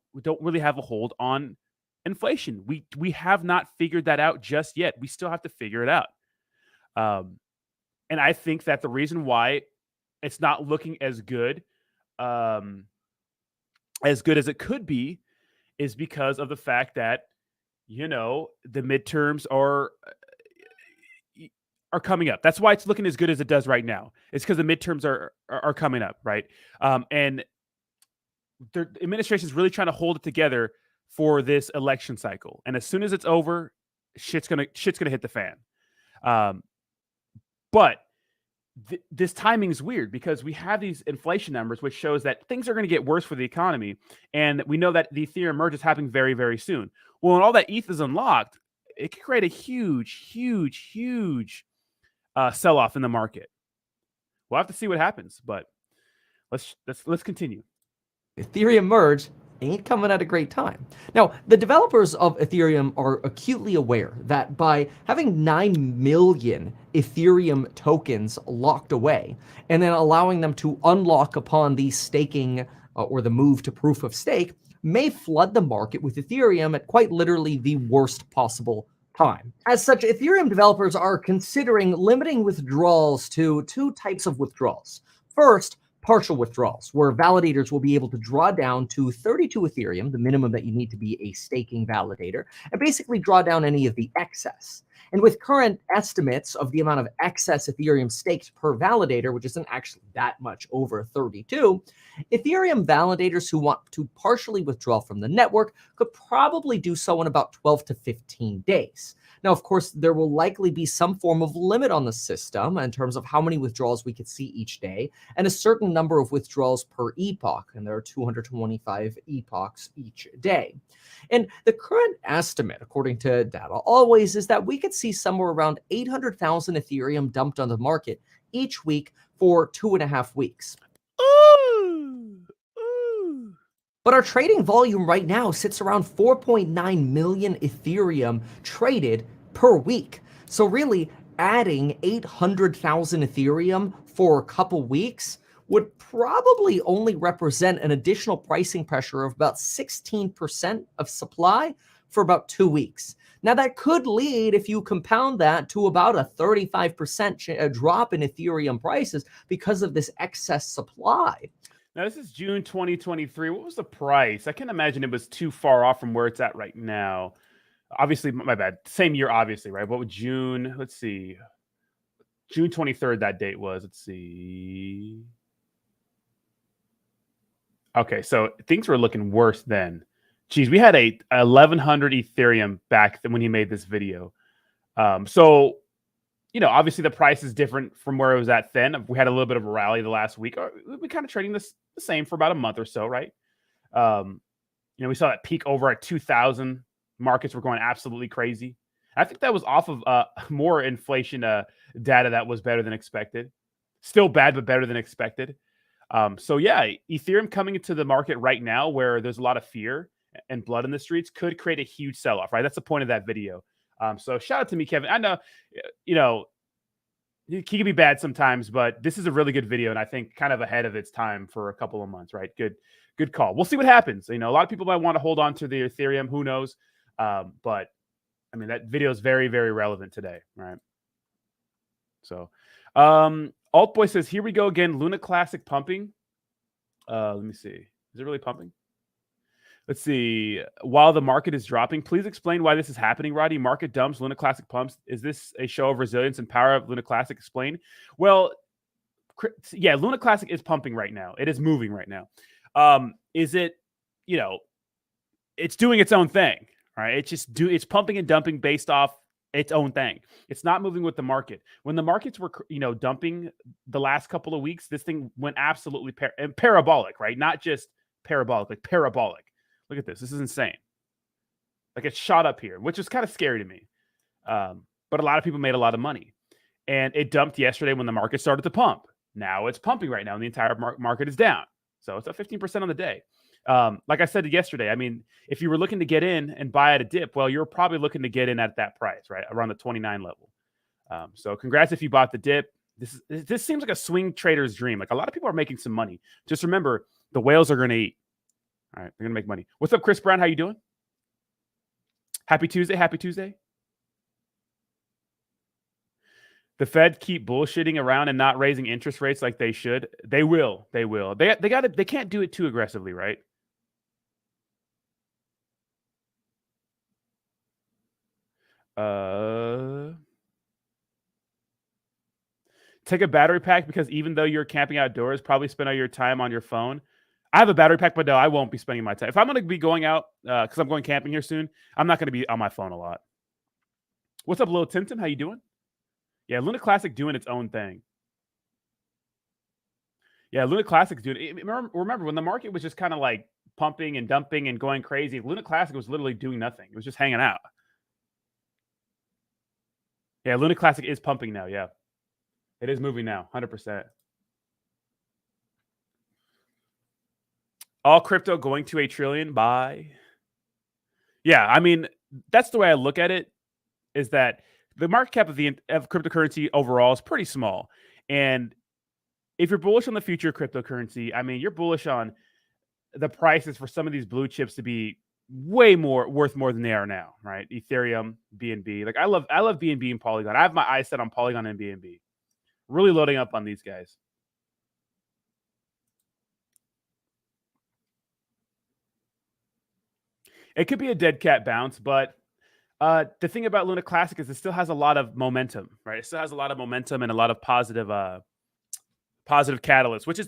a hold on inflation. We have not figured that out just yet. We still have to figure it out. And I think that the reason why it's not looking as good as it could be is because of the fact that, the midterms are coming up. That's why it's looking as good as it does right now. It's because the midterms are coming up, right? And the administration is really trying to hold it together for this election cycle. And as soon as it's over, shit's gonna hit the fan. But this timing is weird because we have these inflation numbers, which shows that things are going to get worse for the economy. And we know that the Ethereum merge is happening very, very soon. Well, when all that ETH is unlocked, it could create a huge sell-off in the market. We'll have to see what happens, but let's continue.
Ethereum merge ain't coming at a great time. Now, the developers of Ethereum are acutely aware that by having 9 million Ethereum tokens locked away and then allowing them to unlock upon the staking or the move to proof of stake may flood the market with Ethereum at quite literally the worst possible time. As such, Ethereum developers are considering limiting withdrawals to 2 types of withdrawals. First, partial withdrawals, where validators will be able to draw down to 32 Ethereum, the minimum that you need to be a staking validator, and basically draw down any of the excess. And with current estimates of the amount of excess Ethereum staked per validator, which isn't actually that much over 32, Ethereum validators who want to partially withdraw from the network could probably do so in about 12 to 15 days. Now, of course, there will likely be some form of limit on the system in terms of how many withdrawals we could see each day, and a certain number of withdrawals per epoch, and there are 225 epochs each day. And the current estimate, according to data always, is that we could see somewhere around 800,000 Ethereum dumped on the market each week for 2.5 weeks.
Ooh.
But our trading volume right now sits around 4.9 million Ethereum traded per week. So really, adding 800,000 Ethereum for a couple weeks would probably only represent an additional pricing pressure of about 16% of supply for about 2 weeks. Now, that could lead, if you compound that, to about a 35% drop in Ethereum prices because of this excess supply.
Now, this is June 2023. What was the price? I can't imagine it was too far off from where it's at right now. Obviously, my bad. Same year, obviously, right? What would June? Let's see. June 23rd, that date was. Let's see. Okay, so things were looking worse then. Geez, we had a 1,100 Ethereum back then when he made this video. So, you know, obviously the price is different from where it was at then. We had a little bit of a rally the last week. We kind of trading this the same for about a month or so, right? You know, we saw that peak over at 2,000. Markets were going absolutely crazy. I think that was off of more inflation data that was better than expected. Still bad, but better than expected. So yeah, Ethereum coming into the market right now where there's a lot of fear and blood in the streets could create a huge sell-off, right? That's the point of that video. So shout out to me, Kevin. I know, you know, he can be bad sometimes, but this is a really good video, and I think kind of ahead of its time for a couple of months, right? Good call. We'll see what happens. You know, a lot of people might want to hold on to the Ethereum. Who knows? But I mean, that video is very, very relevant today, right? So, Altboy says, here we go again. Luna Classic pumping. Let me see. Is it really pumping? Let's see. While the market is dropping, please explain why this is happening, Roddy. Market dumps, Luna Classic pumps. Is this a show of resilience and power of Luna Classic? Explain. Well, yeah, Luna Classic is pumping right now. It is moving right now. Is it, you know, it's doing its own thing, right? It's pumping and dumping based off its own thing. It's not moving with the market. When the markets were, you know, dumping the last couple of weeks, this thing went absolutely parabolic, right? Not just parabolic, like parabolic. Look at this. This is insane. Like it shot up here, which is kind of scary to me. But a lot of people made a lot of money. And it dumped yesterday when the market started to pump. Now it's pumping right now, and the entire market is down. So it's up 15% on the day. Like I said yesterday, I mean, if you were looking to get in and buy at a dip, well, you're probably looking to get in at that price, right? Around the 29 level. So congrats if you bought the dip. This seems like a swing trader's dream. Like a lot of people are making some money. Just remember, the whales are going to eat. All right, they're going to make money. What's up, Chris Brown? How you doing? Happy Tuesday. Happy Tuesday. The Fed keep bullshitting around and not raising interest rates like they should. They will. They will. They can't do it too aggressively, right? Take a battery pack because even though you're camping outdoors, probably spend all your time on your phone. I have a battery pack, but no, I won't be spending my time. If I'm going to be going out, because I'm going camping here soon, I'm not going to be on my phone a lot. What's up, Lil Tim Tim? How you doing? Yeah, Luna Classic doing its own thing. Yeah, Luna Classic, dude. Remember when the market was just kind of like pumping and dumping and going crazy? Luna Classic was literally doing nothing. It was just hanging out. Yeah, Luna Classic is pumping now. Yeah, it is moving now, 100%. All crypto going to $1 trillion. Bye. Yeah, I mean, that's the way I look at it. Is that the market cap of cryptocurrency overall is pretty small, and if you're bullish on the future of cryptocurrency, I mean, you're bullish on the prices for some of these blue chips to be way more worth more than they are now, right? Ethereum, BNB. Like I love BNB and Polygon. I have my eyes set on Polygon and BNB. Really loading up on these guys. It could be a dead cat bounce, but the thing about Luna Classic is it still has a lot of momentum, right? It still has a lot of momentum and a lot of positive catalysts, which is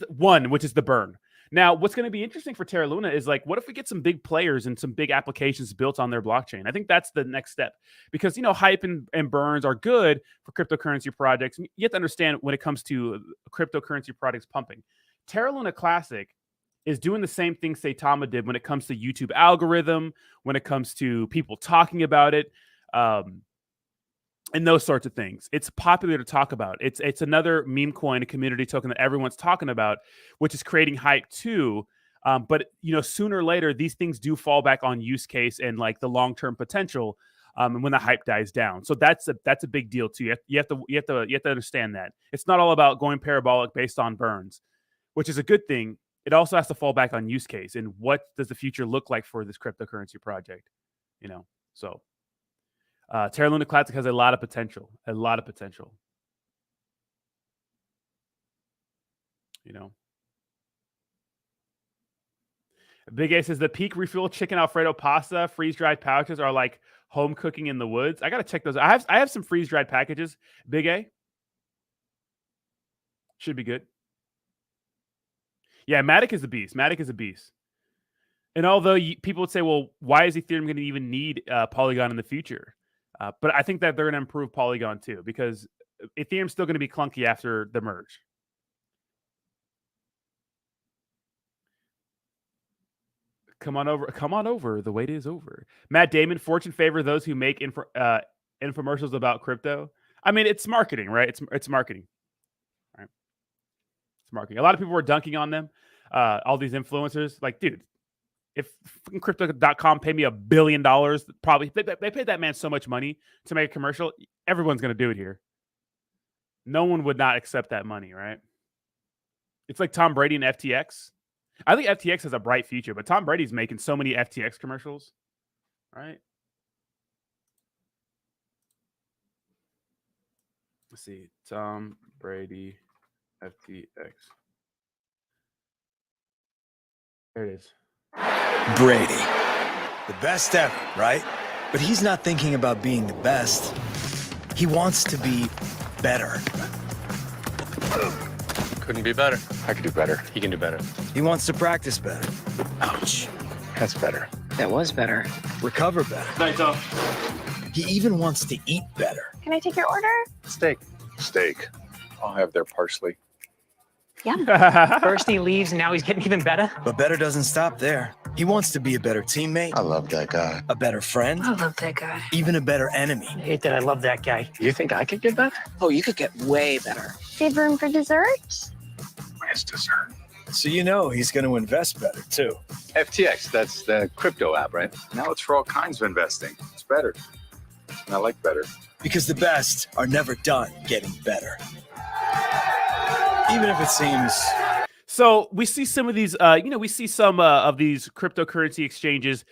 the burn. Now, what's going to be interesting for Terra Luna is like, what if we get some big players and some big applications built on their blockchain? I think that's the next step because, hype and burns are good for cryptocurrency projects. You have to understand when it comes to cryptocurrency projects pumping. Terra Luna Classic is doing the same thing Saitama did when it comes to YouTube algorithm, when it comes to people talking about it. And those sorts of things. It's popular to talk about. It's another meme coin, a community token that everyone's talking about, which is creating hype too. But sooner or later, these things do fall back on use case and like the long-term potential. And when the hype dies down, so that's a big deal too. You have to understand that it's not all about going parabolic based on burns, which is a good thing. It also has to fall back on use case and what does the future look like for this cryptocurrency project. So. Terra Luna Classic has a lot of potential. Big A says the peak refuel chicken Alfredo pasta freeze-dried pouches are like home cooking in the woods. I gotta check those. I have some freeze-dried packages. Big A should be good. Yeah, Matic is a beast. And although people would say, well, why is Ethereum going to even need Polygon in the future? But I think that they're going to improve Polygon too, because Ethereum's still going to be clunky after the merge. Come on over. The wait is over. Matt Damon, fortune favor those who make infomercials about crypto. I mean, it's marketing, right? It's marketing, right? It's marketing. A lot of people were dunking on them. All these influencers, like, dude. If crypto.com paid me $1 billion, probably they paid that man so much money to make a commercial. Everyone's going to do it here. No one would not accept that money, right? It's like Tom Brady and FTX. I think FTX has a bright future, but Tom Brady's making so many FTX commercials, right? Let's see. Tom Brady, FTX. There it is.
Brady. The best ever, right? But he's not thinking about being the best. He wants to be better.
Couldn't be better. I could do better. He can do better.
He wants to practice better.
Ouch. That's better.
That was better.
Recover better.
Nice off.
He even wants to eat better.
Can I take your order?
Steak. Steak. I'll have their parsley.
Yeah. First he leaves, and now he's getting even better.
But better doesn't stop there. He wants to be a better teammate.
I love that guy.
A better friend.
I love that guy.
Even a better enemy.
I hate that I love that guy.
You think I could get better?
Oh, you could get way better. Save room for dessert?
Where's dessert?
So he's going to invest better, too.
FTX, that's the crypto app, right? Now it's for all kinds of investing. It's better. And I like better.
Because the best are never done getting better. Even if it seems...
So we see some of these, we see some of these cryptocurrency exchanges,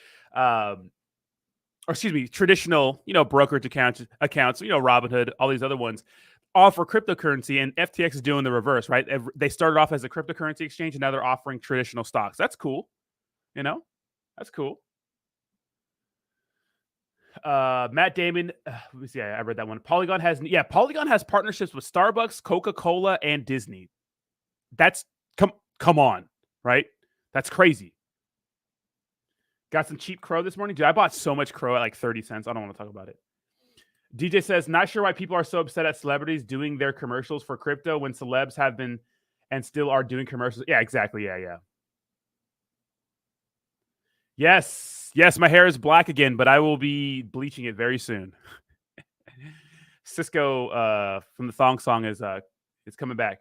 traditional, brokerage accounts, Robinhood, all these other ones offer cryptocurrency, and FTX is doing the reverse, right? They started off as a cryptocurrency exchange, and now they're offering traditional stocks. That's cool. That's cool. Matt Damon, let me see. I read that one. Polygon has partnerships with Starbucks, Coca-Cola, and Disney. That's come on, right? That's crazy. Got some cheap crow this morning. Dude, I bought so much crow at like 30 cents. I don't want to talk about it. DJ says, not sure why people are so upset at celebrities doing their commercials for crypto when celebs have been and still are doing commercials. Yeah, exactly. Yeah. Yes, my hair is black again, but I will be bleaching it very soon. Cisco from the Thong Song is coming back.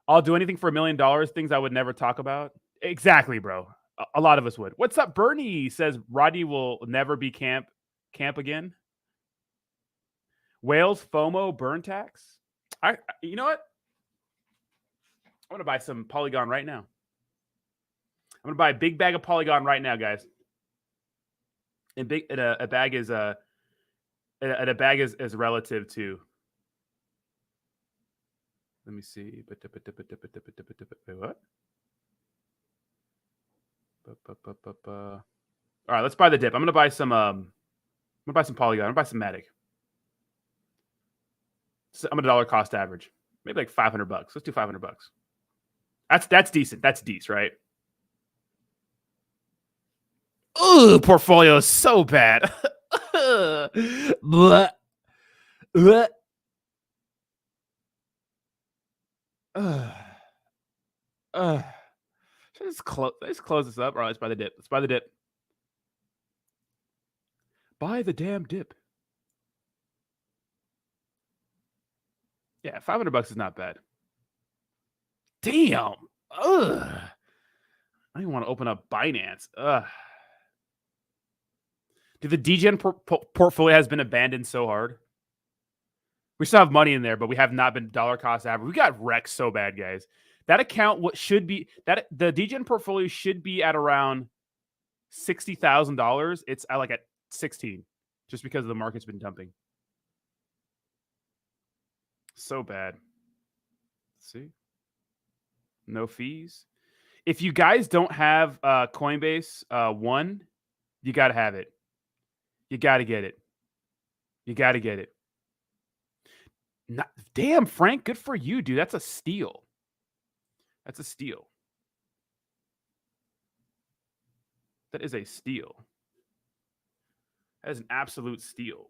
I'll do anything for $1 million. Things I would never talk about. Exactly, bro. A lot of us would. What's up, Bernie? Says Rodney will never be camp again. Whales, FOMO, burn tax. You know what? I'm gonna buy some Polygon right now. I'm gonna buy a big bag of Polygon right now, guys. And a bag is relative to. Let me see. Wait, what? All right, let's buy the dip. I'm gonna buy some. Polygon. I'm gonna buy some Matic. So I'm gonna dollar cost average. Maybe like $500. Let's do $500. That's decent. That's decent, right? Ooh, portfolio is so bad. Let's close this up. All right, let's buy the dip. Buy the damn dip. Yeah, $500 is not bad. Damn. Ugh. I don't even want to open up Binance. Ugh. Dude, the DGen portfolio has been abandoned so hard. We still have money in there, but we have not been dollar cost average. We got wrecked so bad, guys. That account the DGen portfolio should be at around $60,000. It's at 16, just because the market's been dumping. So bad. Let's see. No fees. If you guys don't have Coinbase One, you got to have it. You got to get it. Damn, Frank, good for you, dude. That's a steal. That is a steal. That is an absolute steal.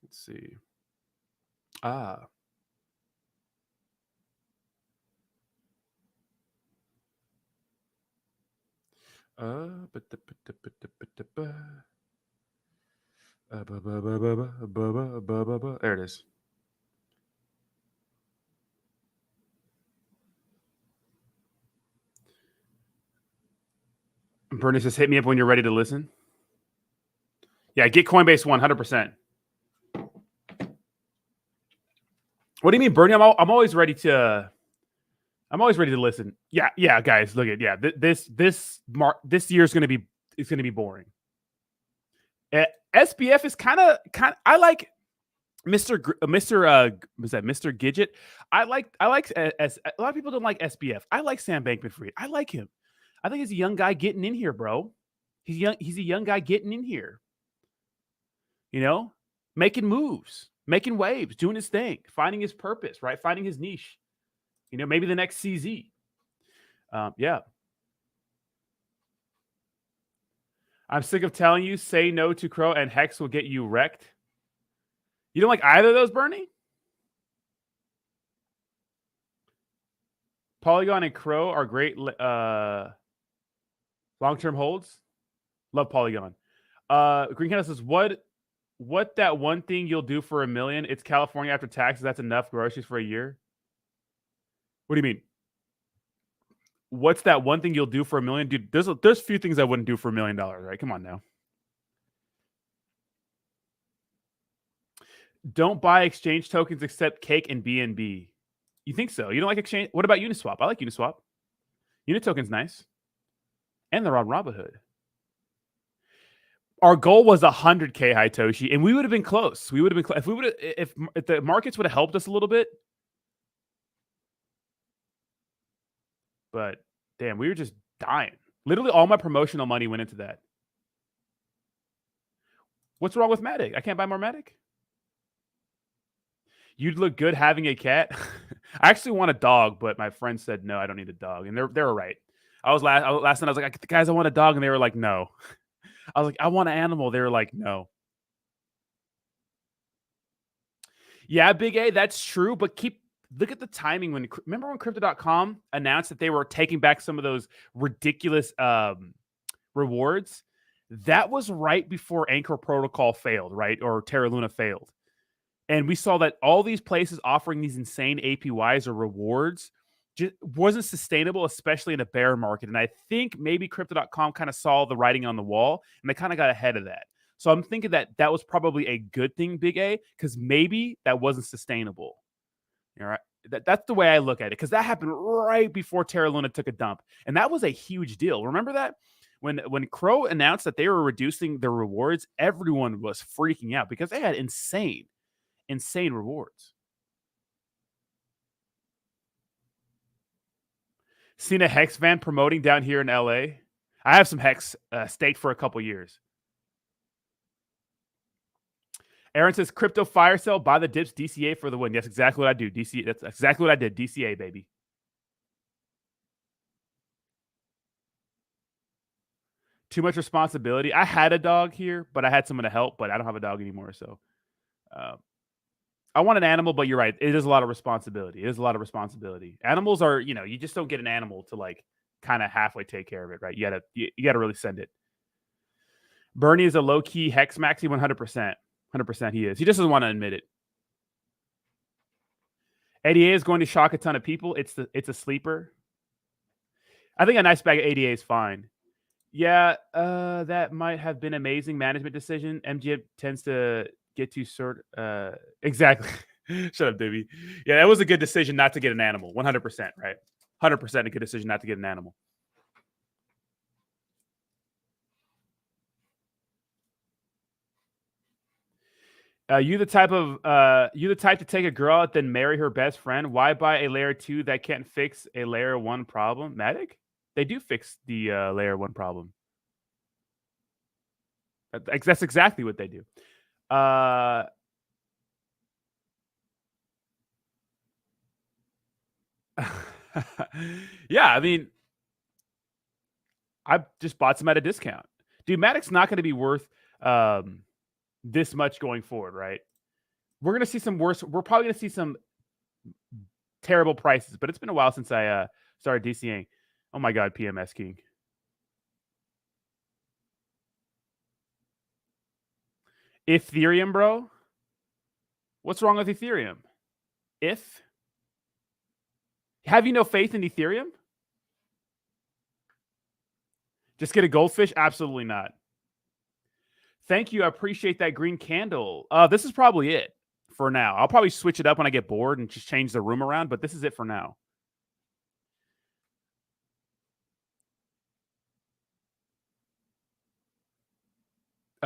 Let's see. There it is. Bernie says, hit me up when you're ready to listen. Yeah, get Coinbase 100%. What do you mean, Bernie? I'm always ready to listen. Yeah, guys, look at this year is going to be boring. SBF is kind of I like Mr. Gidget. I like a lot of people don't like SBF. I like Sam Bankman-Fried. I like him. I think he's a young guy getting in here, bro. He's a young guy getting in here. You know, making moves, making waves, doing his thing, finding his purpose, right? Finding his niche. You know, maybe the next CZ. Yeah. I'm sick of telling you, say no to Crow and Hex will get you wrecked. You don't like either of those, Bernie? Polygon and Crow are great long-term holds. Love Polygon. Green Canada says, what that one thing you'll do for $1 million? It's California after taxes. That's enough groceries for a year. What do you mean? What's that one thing you'll do for $1 million? Dude, there's few things I wouldn't do for $1 million, right? Come on now. Don't buy exchange tokens except Cake and BNB. You think so? You don't like exchange? What about Uniswap? I like Uniswap. Unitoken's nice. And they're on Robinhood. Our goal was 100K, Hitoshi, and we would have been close. If the markets would have helped us a little bit. But damn, we were just dying. Literally all my promotional money went into that. What's wrong with Matic? I can't buy more Matic? You'd look good having a cat. I actually want a dog, but my friend said no, I don't need a dog. And they were right. I was last night I was like, guys, I want a dog, and they were like, no. I was like, I want an animal. They were like, no. Yeah, Big A, that's true. But look at the timing. Remember when Crypto.com announced that they were taking back some of those ridiculous rewards? That was right before Anchor Protocol failed, right? Or Terra Luna failed. And we saw that all these places offering these insane APYs or rewards just wasn't sustainable, especially in a bear market. And I think maybe Crypto.com kind of saw the writing on the wall and they kind of got ahead of that. So I'm thinking that was probably a good thing, Big A, because maybe that wasn't sustainable. All right. That's the way I look at it, because that happened right before Terra Luna took a dump. And that was a huge deal. Remember that? When Crow announced that they were reducing their rewards, everyone was freaking out because they had insane rewards. Seen a Hex van promoting down here in LA. I have some Hex staked for a couple years. Aaron says, crypto fire sale, buy the dips, DCA for the win. Yes, exactly what I do. DCA. That's exactly what I did. DCA, baby. Too much responsibility. I had a dog here, but I had someone to help, but I don't have a dog anymore. So I want an animal, but you're right. It is a lot of responsibility. It is a lot of responsibility. Animals are, you just don't get an animal to like kind of halfway take care of it, right? You gotta really send it. Bernie is a low-key Hex maxi 100%. 100% he is. He just doesn't want to admit it. ADA is going to shock a ton of people. It's a sleeper. I think a nice bag of ADA is fine. Yeah, that might have been an amazing management decision. MGM tends to get too exactly. Shut up, Dibby. Yeah, that was a good decision not to get an animal. 100%, right? 100% a good decision not to get an animal. You the type to take a girl out then marry her best friend? Why buy a layer 2 that can't fix a layer 1 problem? Matic? They do fix the layer 1 problem. That's exactly what they do. Yeah, I mean, I just bought some at a discount. Dude, Matic's not going to be worth this much going forward, right? We're going to see some worse. We're probably going to see some terrible prices, but it's been a while since I started DCing. Oh my God, PMS King. Ethereum, bro? What's wrong with Ethereum? Have you no faith in Ethereum? Just get a goldfish? Absolutely not. Thank you. I appreciate that green candle. This is probably it for now. I'll probably switch it up when I get bored and just change the room around, but this is it for now.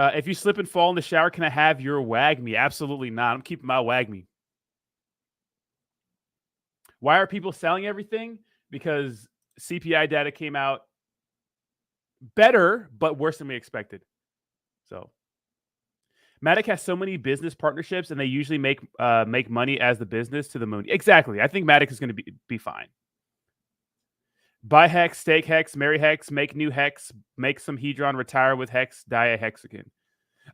If you slip and fall in the shower, can I have your wag me? Absolutely not. I'm keeping my wag me. Why are people selling everything? Because CPI data came out better, but worse than we expected. So Matic has so many business partnerships, and they usually make money as the business to the moon. Exactly. I think Matic is going to be fine. Buy Hex, stake Hex, marry Hex, make new Hex, make some Hedron, retire with Hex, die a Hex again.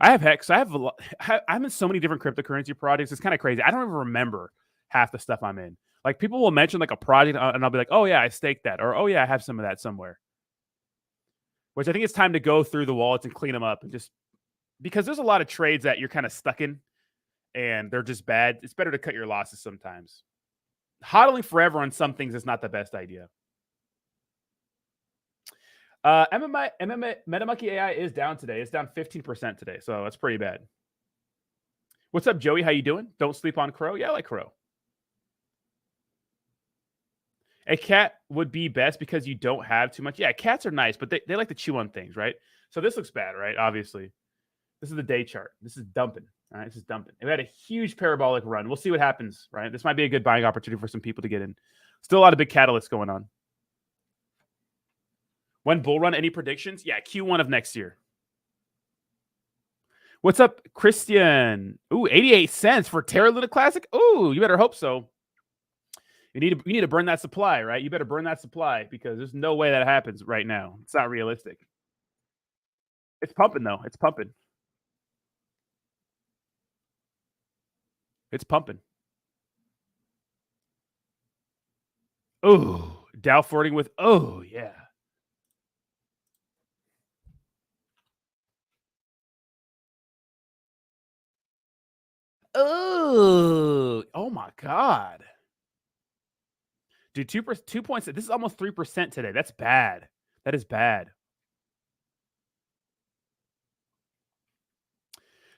I have Hex. I'm in so many different cryptocurrency projects. It's kind of crazy. I don't even remember half the stuff I'm in. Like, people will mention like a project, and I'll be like, oh yeah, I staked that, or oh yeah, I have some of that somewhere. Which I think it's time to go through the wallets and clean them up, and just because there's a lot of trades that you're kind of stuck in, and they're just bad. It's better to cut your losses sometimes. Hodling forever on some things is not the best idea. MetaMonkey AI is down today. It's down 15% today, so that's pretty bad. What's up, Joey? How you doing? Don't sleep on Crow. Yeah, I like Crow. A cat would be best because you don't have too much. Yeah, cats are nice, but they like to chew on things, right? So this looks bad, right? Obviously. This is the day chart. This is dumping. All right, this is dumping. It had a huge parabolic run. We'll see what happens, right? This might be a good buying opportunity for some people to get in. Still a lot of big catalysts going on. When bull run, any predictions? Yeah, Q1 of next year. What's up, Christian? Ooh, 88 cents for Terra Luna Classic? Ooh, you better hope so. You need to burn that supply, right? You better burn that supply because there's no way that happens right now. It's not realistic. It's pumping though. It's pumping. It's pumping. Oh, Dow flirting with, oh, yeah. Oh my God. Dude, 2 points. This is almost 3% today. That's bad. That is bad.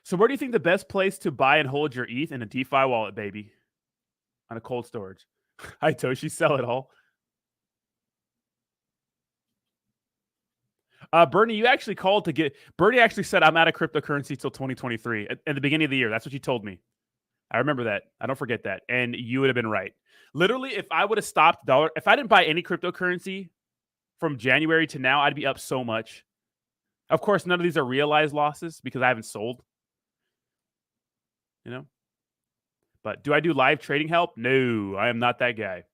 So where do you think the best place to buy and hold your ETH in a DeFi wallet, baby? On a cold storage. Hi, Toshi. Sell it all. Bernie, you actually called to get... Bernie actually said, I'm out of cryptocurrency till 2023 at the beginning of the year. That's what you told me. I remember that. I don't forget that. And you would have been right. Literally, if I would have stopped dollar... If I didn't buy any cryptocurrency from January to now, I'd be up so much. Of course, none of these are realized losses because I haven't sold. You know? But do I do live trading help? No, I am not that guy.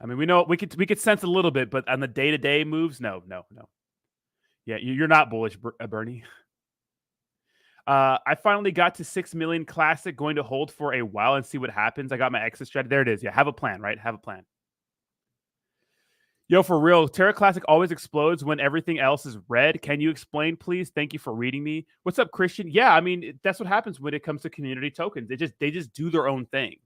I mean, we know we could sense a little bit, but on the day-to-day moves, no. Yeah, you're not bullish, Bernie. I finally got to 6 million classic, going to hold for a while and see what happens. I got my exit strategy. There it is. Yeah, have a plan, right? Have a plan. Yo, for real, Terra Classic always explodes when everything else is red. Can you explain, please? Thank you for reading me. What's up, Christian? Yeah, I mean, that's what happens when it comes to community tokens. They just do their own thing.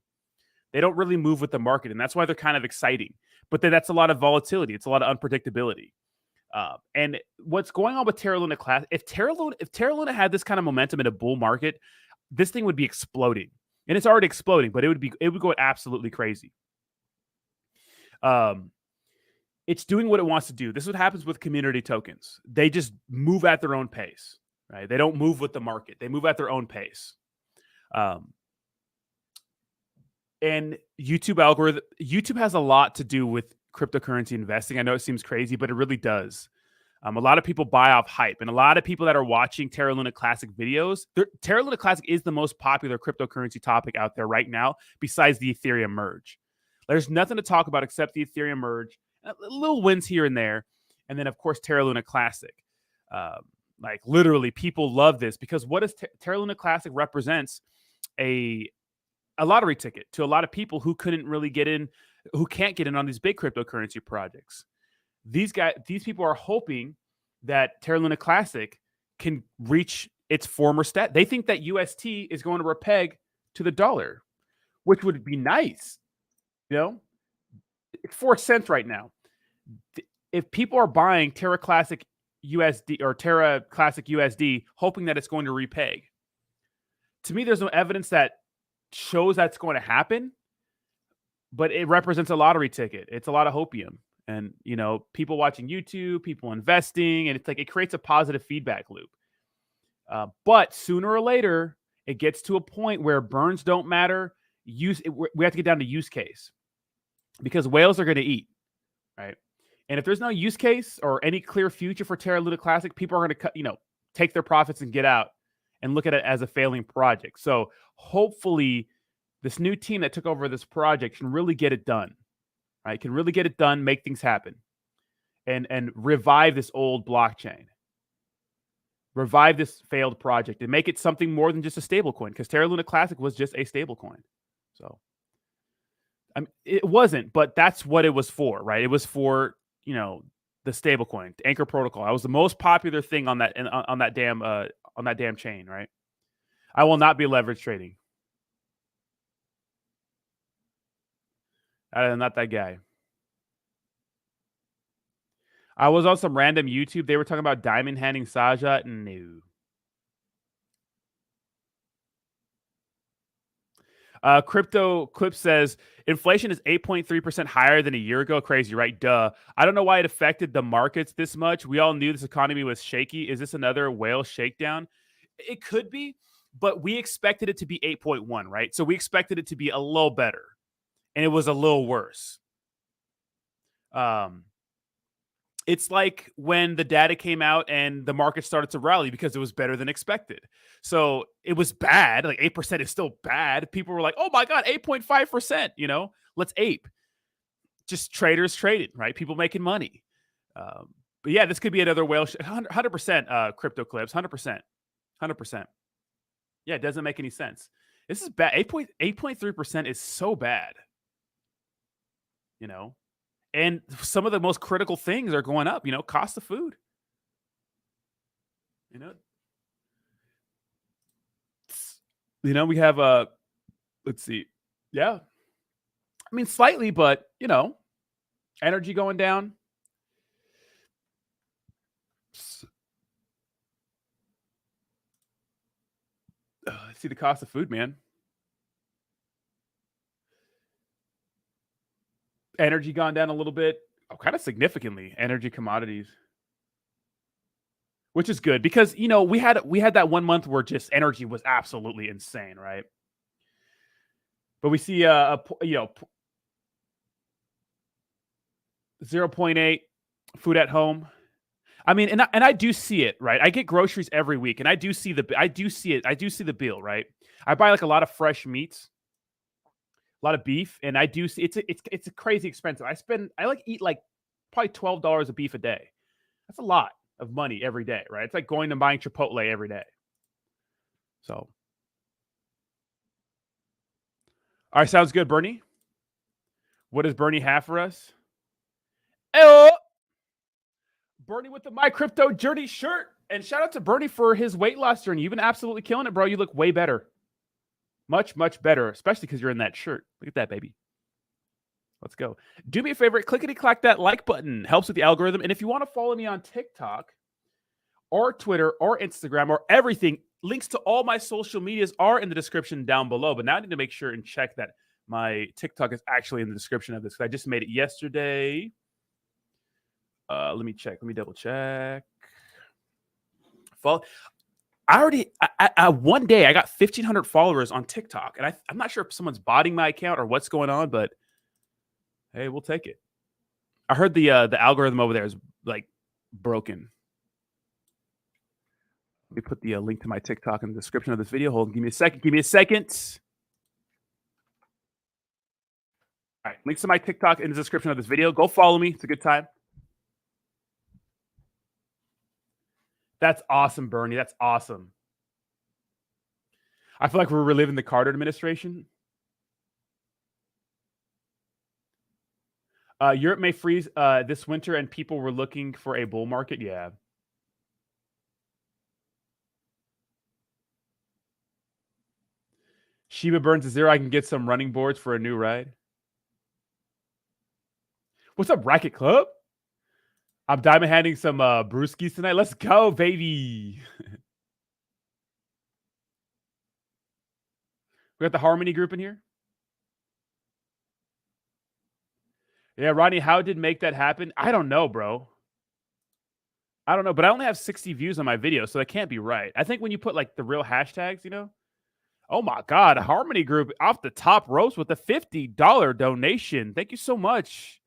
They don't really move with the market, and that's why they're kind of exciting. But then that's a lot of volatility. It's a lot of unpredictability. And what's going on with Terra Luna Classic? If Terra Luna had this kind of momentum in a bull market, this thing would be exploding, and it's already exploding. But it would go absolutely crazy. It's doing what it wants to do. This is what happens with community tokens. They just move at their own pace, right? They don't move with the market. They move at their own pace. And YouTube has a lot to do with cryptocurrency investing. I know it seems crazy, but it really does. A lot of people buy off hype, and a lot of people that are watching Terra Luna Classic videos, Terra Luna Classic is the most popular cryptocurrency topic out there right now, besides the Ethereum merge. There's nothing to talk about except the Ethereum merge, little wins here and there, and then of course Terra Luna Classic. Like literally, people love this because what does Terra Luna Classic represents? A lottery ticket to a lot of people who couldn't really get in, who can't get in on these big cryptocurrency projects. These people are hoping that Terra Luna Classic can reach its former stat. They think that UST is going to repeg to the dollar, which would be nice. You know, it's 4 cents right now. If people are buying Terra Classic USD or Terra Classic USD, hoping that it's going to repeg, to me, there's no evidence that shows that's going to happen, but it represents a lottery ticket. It's a lot of hopium, and you know, people watching YouTube, people investing, and it's like it creates a positive feedback loop. But sooner or later, it gets to a point where burns don't matter. We have to get down to use case, because whales are going to eat, right? And if there's no use case or any clear future for Terra Luna Classic, people are going to take their profits and get out and look at it as a failing project. So hopefully this new team that took over this project can really get it done, right? Can really get it done, make things happen, and revive this old blockchain, revive this failed project, and make it something more than just a stable coin, because Terra Luna Classic was just a stable coin. So I mean, it wasn't, but that's what it was for, right? It was for, the stable coin, the Anchor Protocol. That was the most popular thing on that damn chain, right? I will not be leverage trading. I'm not that guy. I was on some random YouTube. They were talking about diamond handing Saja. No. Crypto Clip says inflation is 8.3% higher than a year ago. Crazy, right? Duh. I don't know why it affected the markets this much. We all knew this economy was shaky. Is this another whale shakedown? It could be, but we expected it to be 8.1, right? So we expected it to be a little better, and it was a little worse. It's like when the data came out and the market started to rally because it was better than expected. So it was bad. Like 8% is still bad. People were like, oh my God, 8.5%, let's ape. Just traders traded, right? People making money. But yeah, this could be another whale. 100% crypto clips. 100%. 100%. Yeah, it doesn't make any sense. This is bad. 8.3% is so bad. You know, and some of the most critical things are going up. You know, cost of food. You know, we have let's see. Yeah. I mean, slightly, but you know, energy going down. See the cost of food, man. Energy gone down a little bit. Oh, kind of significantly. Energy commodities. Which is good because, you know, we had that 1 month where just energy was absolutely insane, right? But we see you know, 0.8 food at home. I mean, and I do see it, right? I get groceries every week, and I do see the bill, right? I buy like a lot of fresh meats, a lot of beef, and I do see it's crazy expensive. I eat like probably $12 a beef a day. That's a lot of money every day, right? It's like going and buying Chipotle every day. So, all right, sounds good, Bernie. What does Bernie have for us? Oh, Bernie with the My Crypto Journey shirt. And shout out to Bernie for his weight loss journey. You've been absolutely killing it, bro. You look way better. Much, much better, especially because you're in that shirt. Look at that, baby. Let's go. Do me a favor, clickety-clack that like button. Helps with the algorithm. And if you want to follow me on TikTok or Twitter or Instagram or everything, links to all my social medias are in the description down below. But now I need to make sure and check that my TikTok is actually in the description of this because I just made it yesterday. Let me check. Let me double check. One day I got 1,500 followers on TikTok, and I'm not sure if someone's botting my account or what's going on, but hey, we'll take it. I heard the algorithm over there is like broken. Let me put the link to my TikTok in the description of this video. Hold on, give me a second. Give me a second. All right, links to my TikTok in the description of this video. Go follow me. It's a good time. That's awesome, Bernie. That's awesome. I feel like we're reliving the Carter administration. Europe may freeze this winter, and people were looking for a bull market. Yeah. Shiba burns to 0. I can get some running boards for a new ride. What's up, Racket Club? I'm diamond handing some brewskis tonight. Let's go, baby. We got the Harmony group in here. Yeah, Ronnie, how did make that happen? I don't know, bro. I don't know, but I only have 60 views on my video, so that can't be right. I think when you put like the real hashtags, you know. Oh my God, Harmony group off the top ropes with a $50 donation. Thank you so much.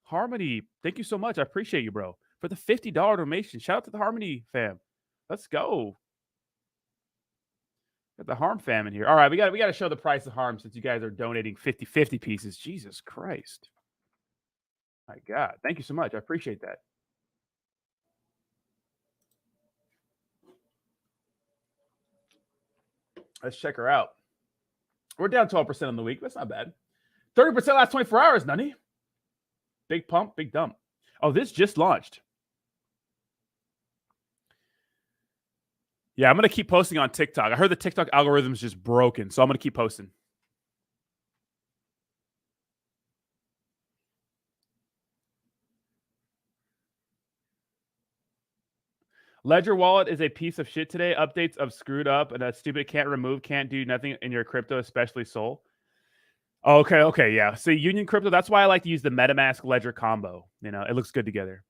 Harmony, thank you so much. I appreciate you, bro, for the $50 donation. Shout out to the Harmony fam. Let's go. Got the Harm fam in here. All right, we got to show the price of Harm since you guys are donating 50-50 pieces. Jesus Christ. My God, thank you so much. I appreciate that. Let's check her out. We're down 12% on the week. That's not bad. 30% last 24 hours, Nunny. Big pump, big dump. Oh, this just launched. Yeah, I'm going to keep posting on TikTok. I heard the TikTok algorithm is just broken, so I'm going to keep posting. Ledger Wallet is a piece of shit today. Updates of screwed up and that stupid can't remove, can't do nothing in your crypto, especially Sol. Okay, yeah. So Union Crypto, that's why I like to use the MetaMask Ledger combo. You know, it looks good together.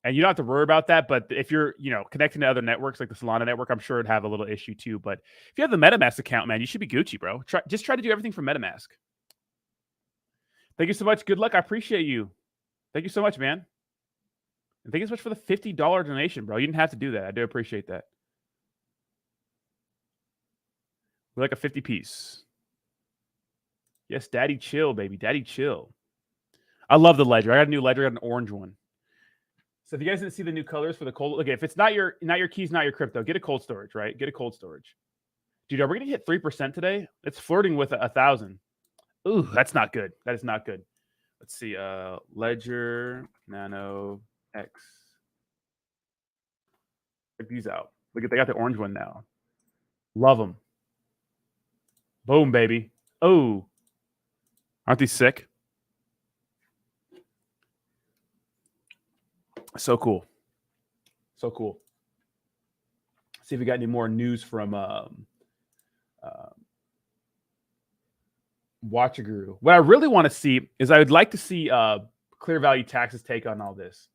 And you don't have to worry about that, but if you're, you know, connecting to other networks like the Solana network, I'm sure it'd have a little issue too. But if you have the MetaMask account, man, you should be Gucci, bro. Just try to do everything from MetaMask. Thank you so much. Good luck. I appreciate you. Thank you so much, man. And thank you so much for the $50 donation, bro. You didn't have to do that. I do appreciate that. We like a 50 piece. Yes, daddy chill, baby. Daddy chill. I love the ledger. I got a new ledger. I got an orange one. So if you guys didn't see the new colors for the cold, okay, if it's not your keys, not your crypto, get a cold storage, right? Get a cold storage. Dude, are we gonna hit 3% today? It's flirting with 1,000. Ooh, that's not good. That is not good. Let's see. Ledger, Nano, X. Check these out. Look at, they got the orange one now. Love them. Boom, baby. Oh, aren't these sick? So cool. So cool. See if we got any more news from Watcher Guru. What I really want to see is I would like to see Clear Value Tax's take on all this.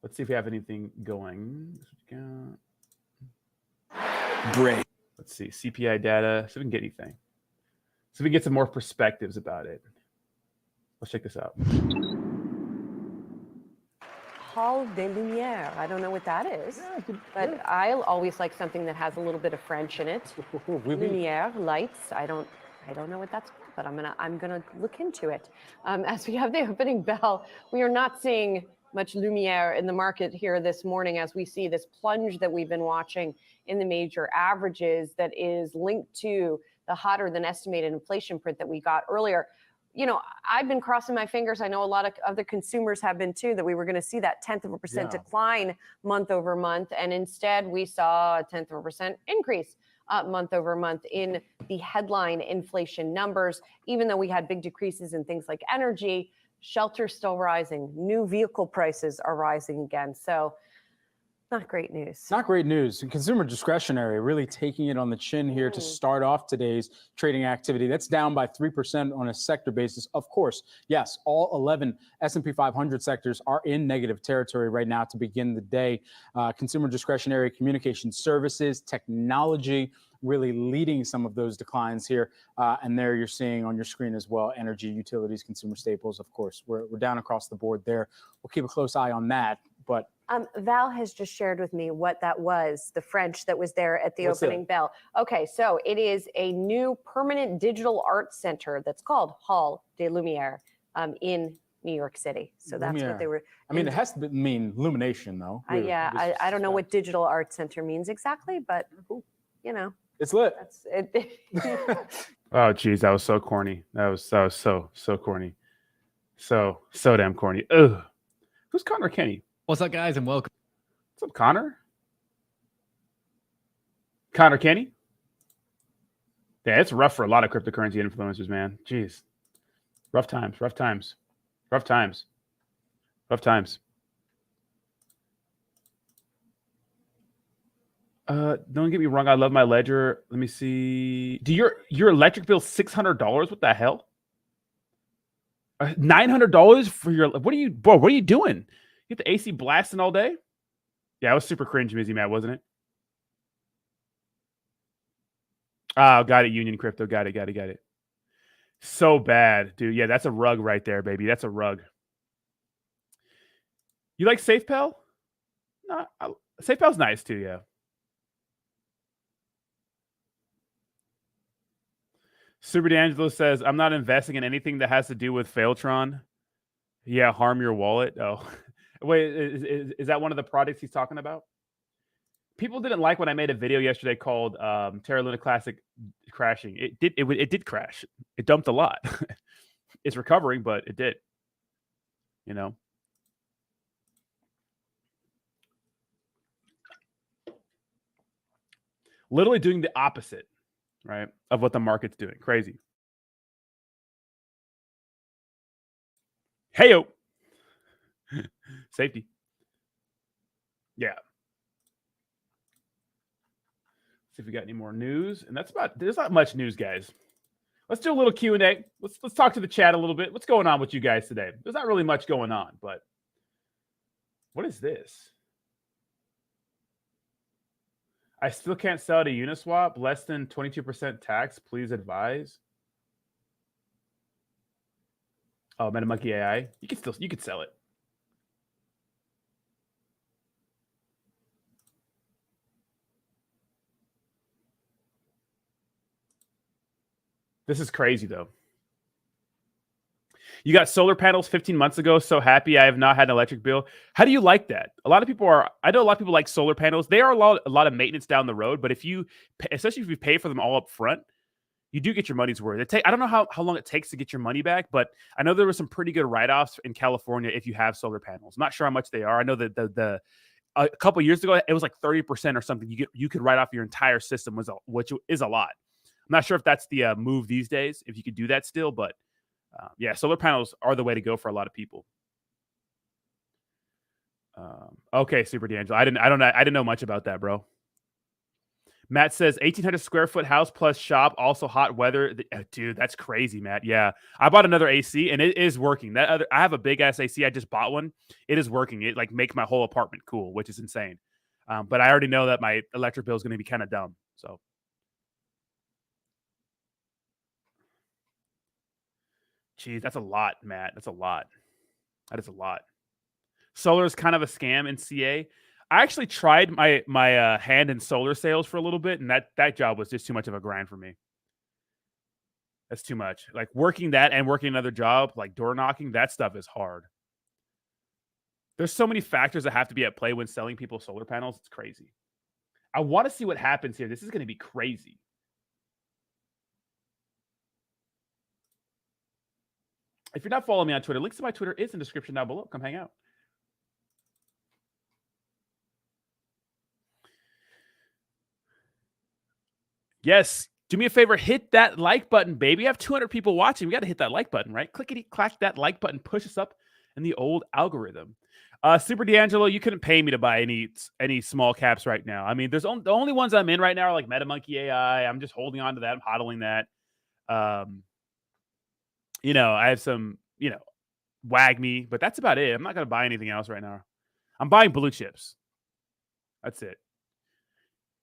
Let's see if we have anything going.
Great.
Let's see. CPI data. See if we can get anything. So we can get some more perspectives about it. Let's check this out.
Hall de Lumière. I don't know what that is, but I always like something that has a little bit of French in it. Lumière, lights. I don't know what that's called, but I'm gonna look into it. As we have the opening bell, we are not seeing much Lumière in the market here this morning as we see this plunge that we've been watching in the major averages that is linked to the hotter than estimated inflation print that we got earlier. You know, I've been crossing my fingers. I know a lot of other consumers have been too, that we were going to see that 0.1% decline month over month. And instead we saw a 0.1% increase month over month in the headline inflation numbers, even though we had big decreases in things like energy. Shelter's still rising. New vehicle prices are rising again. So not great news.
Not great news. And consumer discretionary really taking it on the chin here to start off today's trading activity. That's down by 3% on a sector basis. Of course, yes, all 11 S&P 500 sectors are in negative territory right now to begin the day. Consumer discretionary, communication services, technology, really leading some of those declines here. And there you're seeing on your screen as well, energy, utilities, consumer staples. Of course, we're down across the board there. We'll keep a close eye on that. But
Val has just shared with me what that was, the French that was there at the opening bell. Okay, so it is a new permanent digital art center that's called Hall de Lumière in New York City. So that's what they were.
I mean, it has to mean illumination, though. Really.
I don't know what digital art center means exactly, but you know,
it's lit.
That's it.
Oh, geez, that was so corny. That was so corny. So damn corny. Ugh. Who's Connor Kenny?
What's up, guys, and welcome.
What's up, Connor? Connor Kenny? Yeah, it's rough for a lot of cryptocurrency influencers, man. Jeez. Rough times. Don't get me wrong. I love my ledger. Let me see. Do your electric bill $600? What the hell? $900 for your? What are you doing? You get the AC blasting all day? Yeah, it was super cringe, Mizzy Matt, wasn't it? Oh, got it. Union Crypto. Got it. So bad, dude. Yeah, that's a rug right there, baby. That's a rug. You like SafePal? No, SafePal's nice too, yeah. Super D'Angelo says, I'm not investing in anything that has to do with Failtron. Yeah, harm your wallet. Oh. Wait, is that one of the products he's talking about? People didn't like when I made a video yesterday called Terra Luna Classic crashing. It did crash. It dumped a lot. It's recovering, but it did. You know. Literally doing the opposite, right, of what the market's doing. Crazy. Heyo. Safety. Yeah. See if we got any more news. And there's not much news, guys. Let's do a little Q&A. Let's talk to the chat a little bit. What's going on with you guys today? There's not really much going on, but what is this? I still can't sell to Uniswap. Less than 22% tax. Please advise. Oh, MetaMonkey AI. You could sell it. This is crazy though. You got solar panels 15 months ago. So happy I have not had an electric bill. How do you like that? A lot of people are. I know a lot of people like solar panels. They are a lot of maintenance down the road, but if you, especially if you pay for them all up front, you do get your money's worth. I don't know how long it takes to get your money back, but I know there were some pretty good write-offs in California if you have solar panels. I'm not sure how much they are. I know that a couple of years ago it was like 30% or something. You could write off your entire system, which is a lot. I'm not sure if that's the move these days, if you could do that still, but yeah, solar panels are the way to go for a lot of people. Okay, Super D'Angelo. I didn't know much about that, bro. Matt says 1,800 square foot house plus shop, also hot weather. Dude, that's crazy, Matt. Yeah, I bought another AC and it is working. I have a big ass AC. I just bought one. It is working. It like makes my whole apartment cool, which is insane. But I already know that my electric bill is going to be kind of dumb. So. Geez, that's a lot, Matt. That's a lot. That is a lot. Solar is kind of a scam in CA. I actually tried my hand in solar sales for a little bit, and that job was just too much of a grind for me. That's too much. Like working that and working another job, like door knocking, that stuff is hard. There's so many factors that have to be at play when selling people solar panels. It's crazy. I want to see what happens here. This is going to be crazy. If you're not following me on Twitter, links to my Twitter is in the description down below. Come hang out. Yes. Do me a favor. Hit that like button, baby. We have 200 people watching. We got to hit that like button, right? Clickety-clack that like button. Push us up in the old algorithm. Super D'Angelo, you couldn't pay me to buy any small caps right now. I mean, the only ones I'm in right now are like MetaMonkey AI. I'm just holding on to that. I'm hodling that. I have some, WAGME, but that's about it. I'm not going to buy anything else right now. I'm buying blue chips. That's it.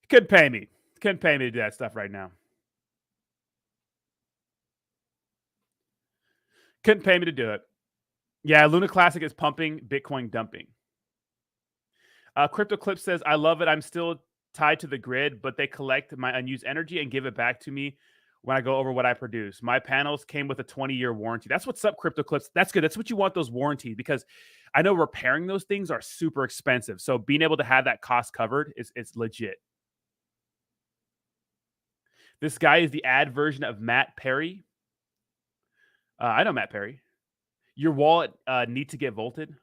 Couldn't pay me. Couldn't pay me to do that stuff right now. Couldn't pay me to do it. Yeah, Luna Classic is pumping, Bitcoin dumping. Crypto Clip says, I love it. I'm still tied to the grid, but they collect my unused energy and give it back to me when I go over what I produce. My panels came with a 20-year warranty. That's what's up, Crypto Clips. That's good. That's what you want, those warranties, because I know repairing those things are super expensive. So being able to have that cost covered is legit. This guy is the ad version of Matt Perry. I know Matt Perry. Your wallet need to get vaulted.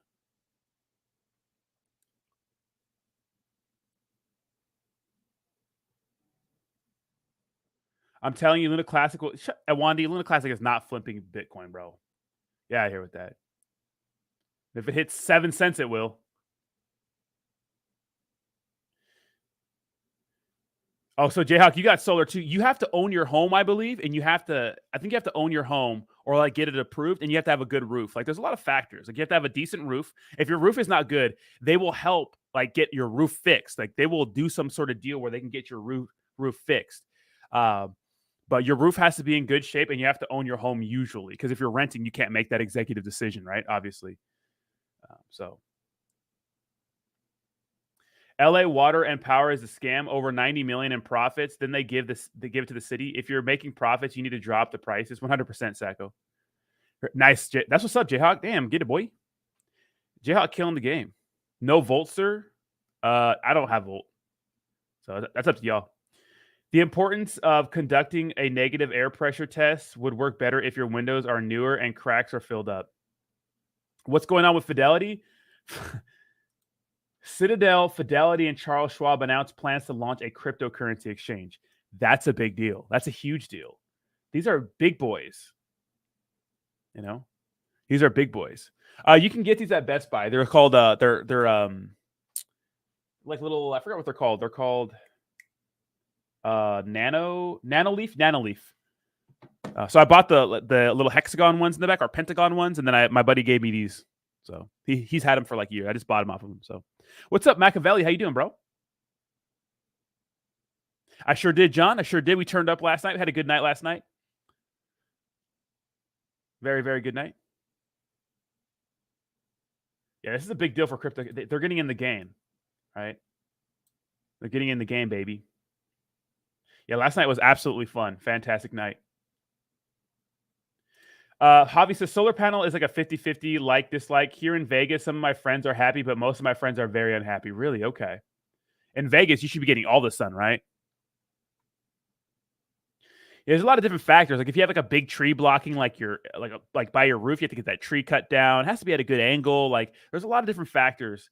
I'm telling you, Luna Classic, Wandy, Luna Classic is not flipping Bitcoin, bro. Yeah, I hear with that. If it hits 7 cents, it will. Oh, so Jayhawk, you got solar too. You have to own your home, I believe, and I think you have to own your home or like get it approved, and you have to have a good roof. Like there's a lot of factors. Like you have to have a decent roof. If your roof is not good, they will help like get your roof fixed. Like they will do some sort of deal where they can get your roof fixed. But your roof has to be in good shape, and you have to own your home usually, because if you're renting, you can't make that executive decision, right? Obviously. LA Water and Power is a scam. Over 90 million in profits. Then they give it to the city. If you're making profits, you need to drop the prices. 100%, Sacco. Nice. That's what's up, Jayhawk. Damn, get it, boy. Jayhawk killing the game. No Volt, sir. I don't have Volt. So that's up to y'all. The importance of conducting a negative air pressure test would work better if your windows are newer and cracks are filled up. What's going on with Fidelity? Citadel, Fidelity, and Charles Schwab announced plans to launch a cryptocurrency exchange. That's a big deal. That's a huge deal. These are big boys. These are big boys. You can get these at Best Buy. They're called they're like little, I forgot what they're called. They're called Nanoleaf. So I bought the little hexagon ones in the back, or pentagon ones, and then my buddy gave me these. So he's had them for like a year. I just bought them off of him. So what's up, Machiavelli? How you doing, bro? I sure did, John. I sure did. We turned up last night. We had a good night last night. Very, very good night. Yeah, this is a big deal for crypto. They're getting in the game, right? They're getting in the game, baby. Yeah, last night was absolutely fun. Fantastic night. Javi says solar panel is like a 50-50 like dislike. Here in Vegas, some of my friends are happy, but most of my friends are very unhappy. Really? Okay. In Vegas, you should be getting all the sun, right? There's a lot of different factors. Like if you have like a big tree blocking like your like by your roof, you have to get that tree cut down. It has to be at a good angle. Like there's a lot of different factors,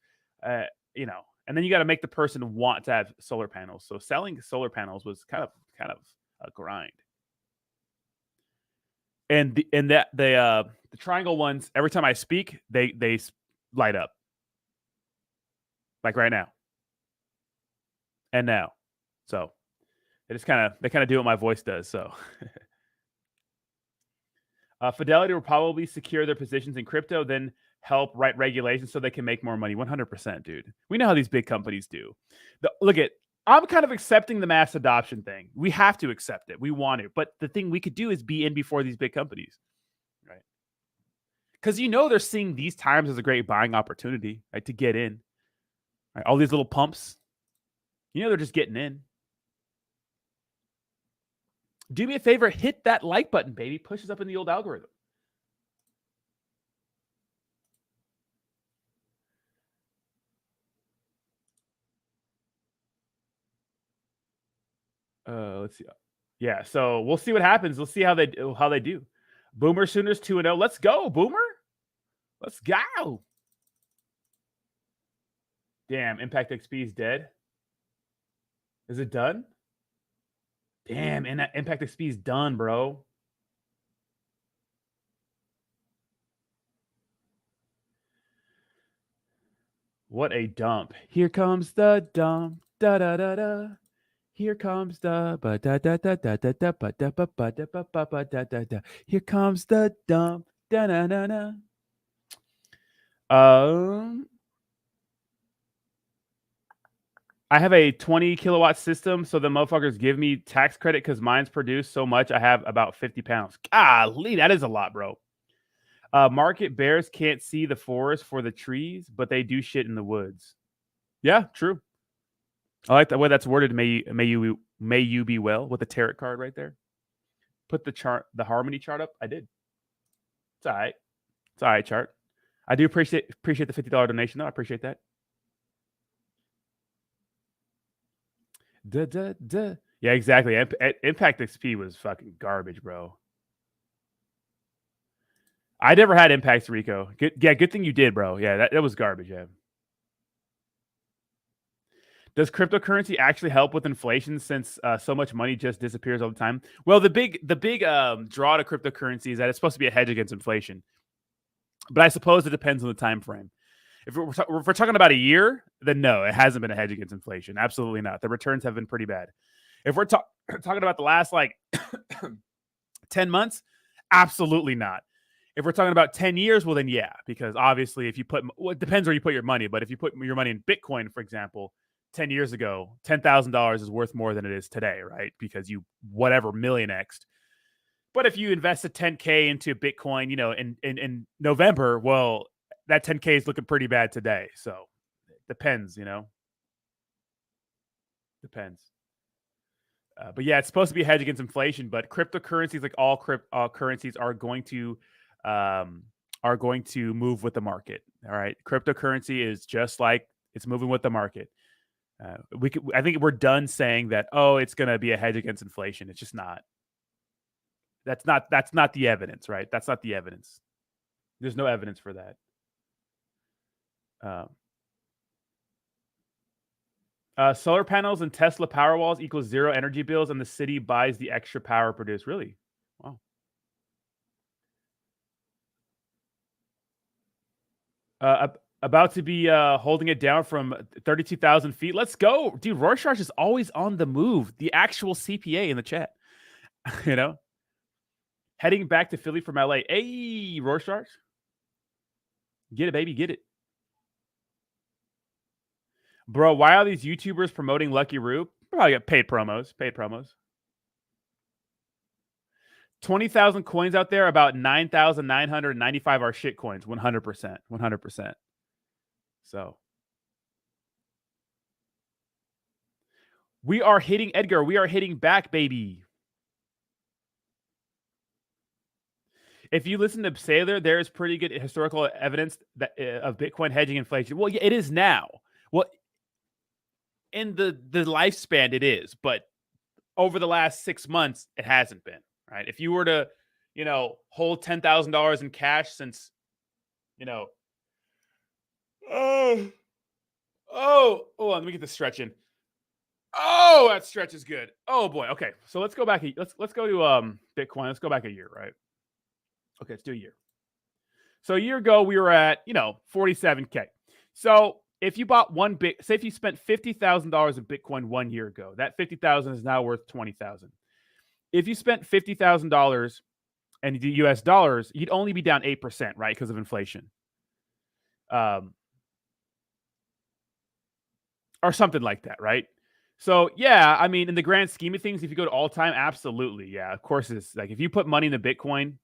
you know. And then you got to make the person want to have solar panels. So selling solar panels was kind of a grind. And the triangle ones, every time I speak, they light up. Like right now. And now. So they kind of do what my voice does. So Fidelity will probably secure their positions in crypto, then help write regulations so they can make more money. 100%, dude. We know how these big companies do. I'm kind of accepting the mass adoption thing. We have to accept it. We want to. But the thing we could do is be in before these big companies, right? Because they're seeing these times as a great buying opportunity, right, to get in. Right? All these little pumps, they're just getting in. Do me a favor, hit that like button, baby. Push us up in the old algorithm. Let's see. Yeah, so we'll see what happens. We'll see how they do. Boomer Sooners 2-0. Let's go, Boomer. Let's go. Damn, Impact XP is dead. Is it done? Damn, and that Impact XP is done, bro. What a dump. Here comes the dump. Da da da da. Here comes the ba da da da da da da ba da ba ba da ba ba ba da da da. Here comes the dump. Da da da da. I have a 20 kilowatt system, so the motherfuckers give me tax credit because mine's produced so much. I have about 50 pounds. Golly, that is a lot, bro. Market bears can't see the forest for the trees, but they do shit in the woods. Yeah, true. I like the way that's worded. May you be well with the tarot card right there. Put the harmony chart up. I did. It's all right. It's all right, chart. I do appreciate the $50 donation though. I appreciate that. Yeah, exactly. Impact XP was fucking garbage, bro. I never had Impacts, Rico. Good thing you did, bro. Yeah, that was garbage. Yeah. Does cryptocurrency actually help with inflation since so much money just disappears all the time? Well, the big draw to cryptocurrency is that it's supposed to be a hedge against inflation. But I suppose it depends on the time frame. If we're talking about a year, then no, it hasn't been a hedge against inflation. Absolutely not. The returns have been pretty bad. If we're talking about the last 10 months, absolutely not. If we're talking about 10 years, well, then yeah, because obviously if you it depends where you put your money, but if you put your money in Bitcoin, for example, 10 years ago, $10,000 is worth more than it is today, right? Because you million X'd. But if you invested 10K into Bitcoin, in November, well, that 10K is looking pretty bad today. So it depends, Depends. But yeah, it's supposed to be a hedge against inflation, but cryptocurrencies, like all currencies, are going to move with the market. All right. Cryptocurrency is just like it's moving with the market. I think we're done saying that, it's going to be a hedge against inflation. It's just not. That's not the evidence, right? That's not the evidence. There's no evidence for that. Solar panels and Tesla Powerwalls equals 0 energy bills, and the city buys the extra power produced. Really? Wow. About to be holding it down from 32,000 feet. Let's go. Dude, Rorschach is always on the move. The actual CPA in the chat. Heading back to Philly from LA. Hey, Rorschach. Get it, baby. Get it. Bro, why are these YouTubers promoting Lucky Rube? Probably get paid promos. 20,000 coins out there. About 9,995 are shit coins. 100%. So. We are hitting Edgar. We are hitting back, baby. If you listen to Saylor, there is pretty good historical evidence that of Bitcoin hedging inflation. Well, yeah, it is now. Well, in the lifespan, it is, but over the last 6 months, it hasn't been, right? If you were to, hold $10,000 in cash since, let me get the stretch in. Oh, that stretch is good. Oh boy. Okay, so let's go back. Let's go to Bitcoin. Let's go back a year, right? Okay, let's do a year. So a year ago, we were at 47K. So if you bought say if you spent $50,000 in Bitcoin 1 year ago, that $50,000 is now worth $20,000. If you spent $50,000 in the US dollars, you'd only be down 8%, right? Because of inflation. Or something like that, right? So yeah, I mean, in the grand scheme of things, if you go to all time, absolutely. Yeah, of course it's like if you put money into Bitcoin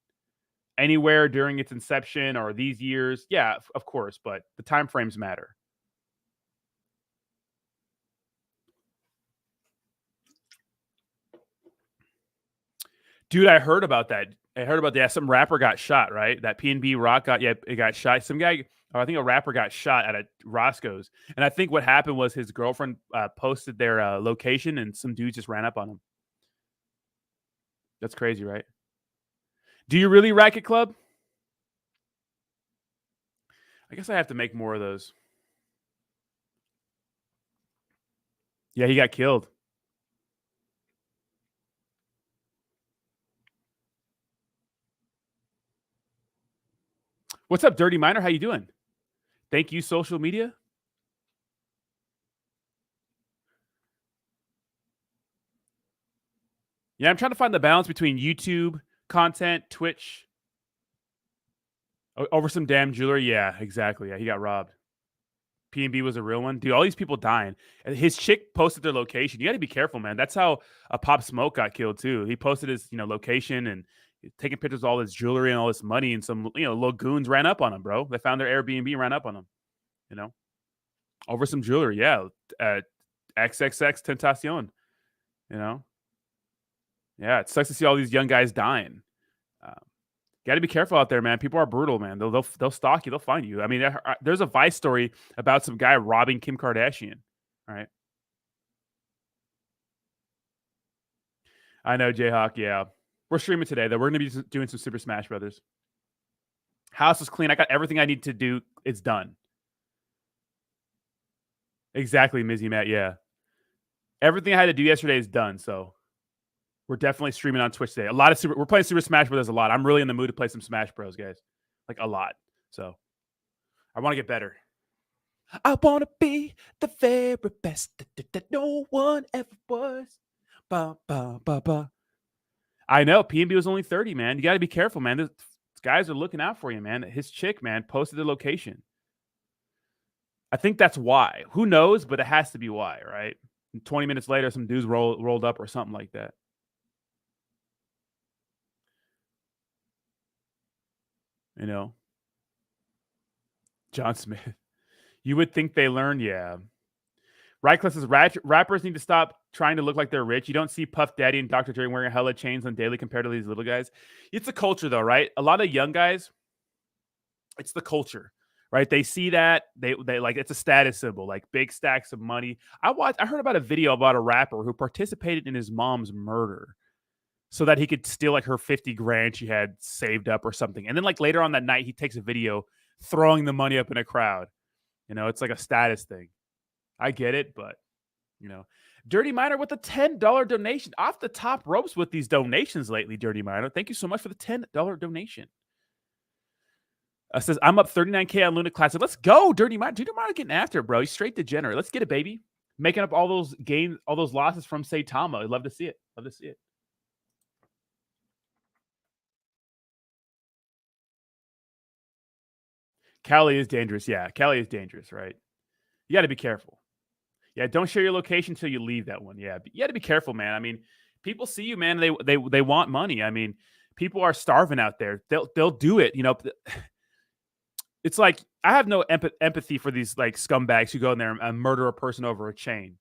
anywhere during its inception or these years, yeah, of course, but the time frames matter. Dude, I heard about that. Some rapper got shot, right? That PNB Rock it got shot. Some guy, I think a rapper got shot at a Roscoe's. And I think what happened was his girlfriend posted their location and some dudes just ran up on him. That's crazy, right? Do you really Racket Club? I guess I have to make more of those. Yeah, he got killed. What's up, Dirty Miner? How you doing? Thank you, social media. Yeah, I'm trying to find the balance between YouTube content, Twitch, over some damn jewelry. Yeah, exactly. Yeah, he got robbed. PNB was a real one. Dude, all these people dying. And his chick posted their location. You got to be careful, man. That's how a Pop Smoke got killed, too. He posted his, location and taking pictures of all his jewelry and all this money, and some, little goons ran up on him, bro. They found their Airbnb and ran up on him, over some jewelry. Yeah. XXX Tentacion, Yeah, it sucks to see all these young guys dying. Got to be careful out there, man. People are brutal, man. They'll stalk you. They'll find you. I mean, there's a Vice story about some guy robbing Kim Kardashian. All right. I know, Jayhawk. Yeah. We're streaming today, though. We're going to be doing some Super Smash Brothers. House is clean. I got everything I need to do. It's done. Exactly, Mizzy Matt. Yeah. Everything I had to do yesterday is done, so we're definitely streaming on Twitch today. We're playing Super Smash Brothers a lot. I'm really in the mood to play some Smash Bros, guys. Like a lot. So I want to get better. I want to be the very best that no one ever was. Ba, ba, ba, ba. I know. PNB was only 30, man. You got to be careful, man. These guys are looking out for you, man. His chick, man, posted the location. I think that's why. Who knows? But it has to be why, right? And 20 minutes later, some dudes rolled up or something like that. John Smith. You would think they learned, yeah. Rycliffe says rappers need to stop trying to look like they're rich. You don't see Puff Daddy and Dr. Dre wearing hella chains on daily compared to these little guys. It's a culture, though, right? A lot of young guys, it's the culture, right? They see that they like it's a status symbol, like big stacks of money. I heard about a video about a rapper who participated in his mom's murder so that he could steal like her 50 grand she had saved up or something. And then like later on that night, he takes a video throwing the money up in a crowd. It's like a status thing. I get it, but Dirty Miner with a $10 donation. Off the top ropes with these donations lately, Dirty Miner. Thank you so much for the $10 donation. Says, I'm up 39K on Luna Classic. Let's go, Dirty Miner. Dirty Miner getting after it, bro. He's straight degenerate. Let's get it, baby. Making up all those gains, all those losses from Saitama. I'd love to see it. Love to see it. Cali is dangerous. Yeah, Cali is dangerous, right? You got to be careful. Yeah, don't share your location until you leave that one. Yeah, you got to be careful, man. I mean, people see you, man. They want money. I mean, people are starving out there. They'll do it. It's like I have no empathy for these like scumbags who go in there and murder a person over a chain.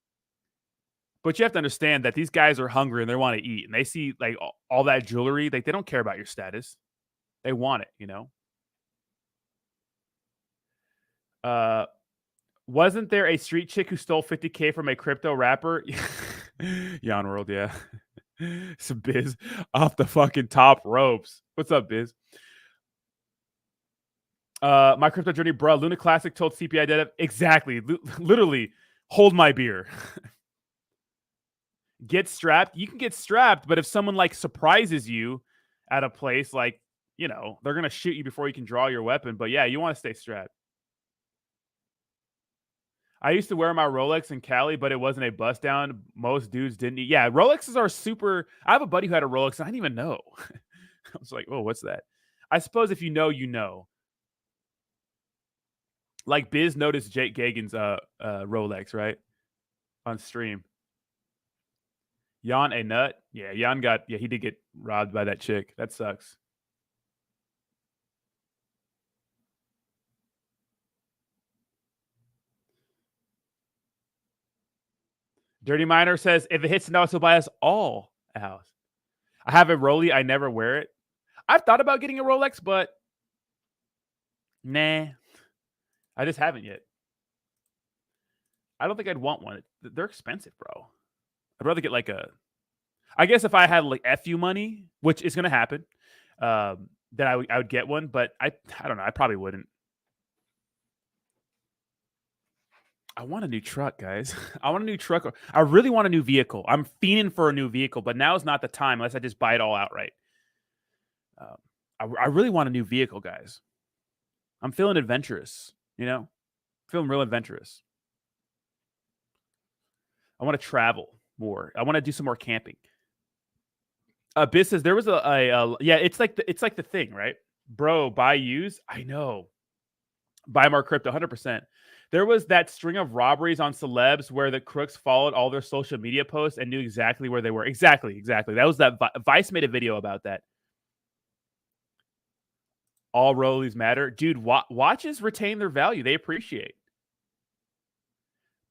But you have to understand that these guys are hungry and they want to eat, and they see like all that jewelry. Like they don't care about your status. They want it, you know. Wasn't there a street chick who stole 50K from a crypto rapper? Yon World, yeah. Some Biz off the fucking top ropes. What's up, Biz? My crypto journey, bro. Luna Classic told CPI Data exactly. Literally, hold my beer. Get strapped. You can get strapped, but if someone like surprises you at a place, like, you know, they're gonna shoot you before you can draw your weapon. But yeah, you want to stay strapped. I used to wear my Rolex in Cali, but it wasn't a bust down. Most dudes didn't. Yeah, Rolexes are super. I have a buddy who had a Rolex, and I didn't even know. I was like, oh, what's that? I suppose if you know, you know. Like Biz noticed Jake Gagan's Rolex, right? On stream. Jan a nut? Yeah, Jan he did get robbed by that chick. That sucks. Dirty Miner says, if it hits $10, he'll buy us all a house. I have a Rollie. I never wear it. I've thought about getting a Rolex, but nah. I just haven't yet. I don't think I'd want one. They're expensive, bro. I'd rather get like a... I guess if I had like FU money, which is going to happen, then I would get one. But I don't know. I probably wouldn't. I want a new truck, guys. I want a new truck. I really want a new vehicle. I'm fiending for a new vehicle, but now is not the time unless I just buy it all outright. I really want a new vehicle, guys. I'm feeling adventurous, you know? Feeling real adventurous. I want to travel more. I want to do some more camping. Biz says there was yeah, it's like the thing, right? Bro, buy used. I know. Buy more crypto, 100%. There was that string of robberies on celebs where the crooks followed all their social media posts and knew exactly where they were. Exactly. That was that. Vice made a video about that. All rollies matter. Dude, watches retain their value. They appreciate.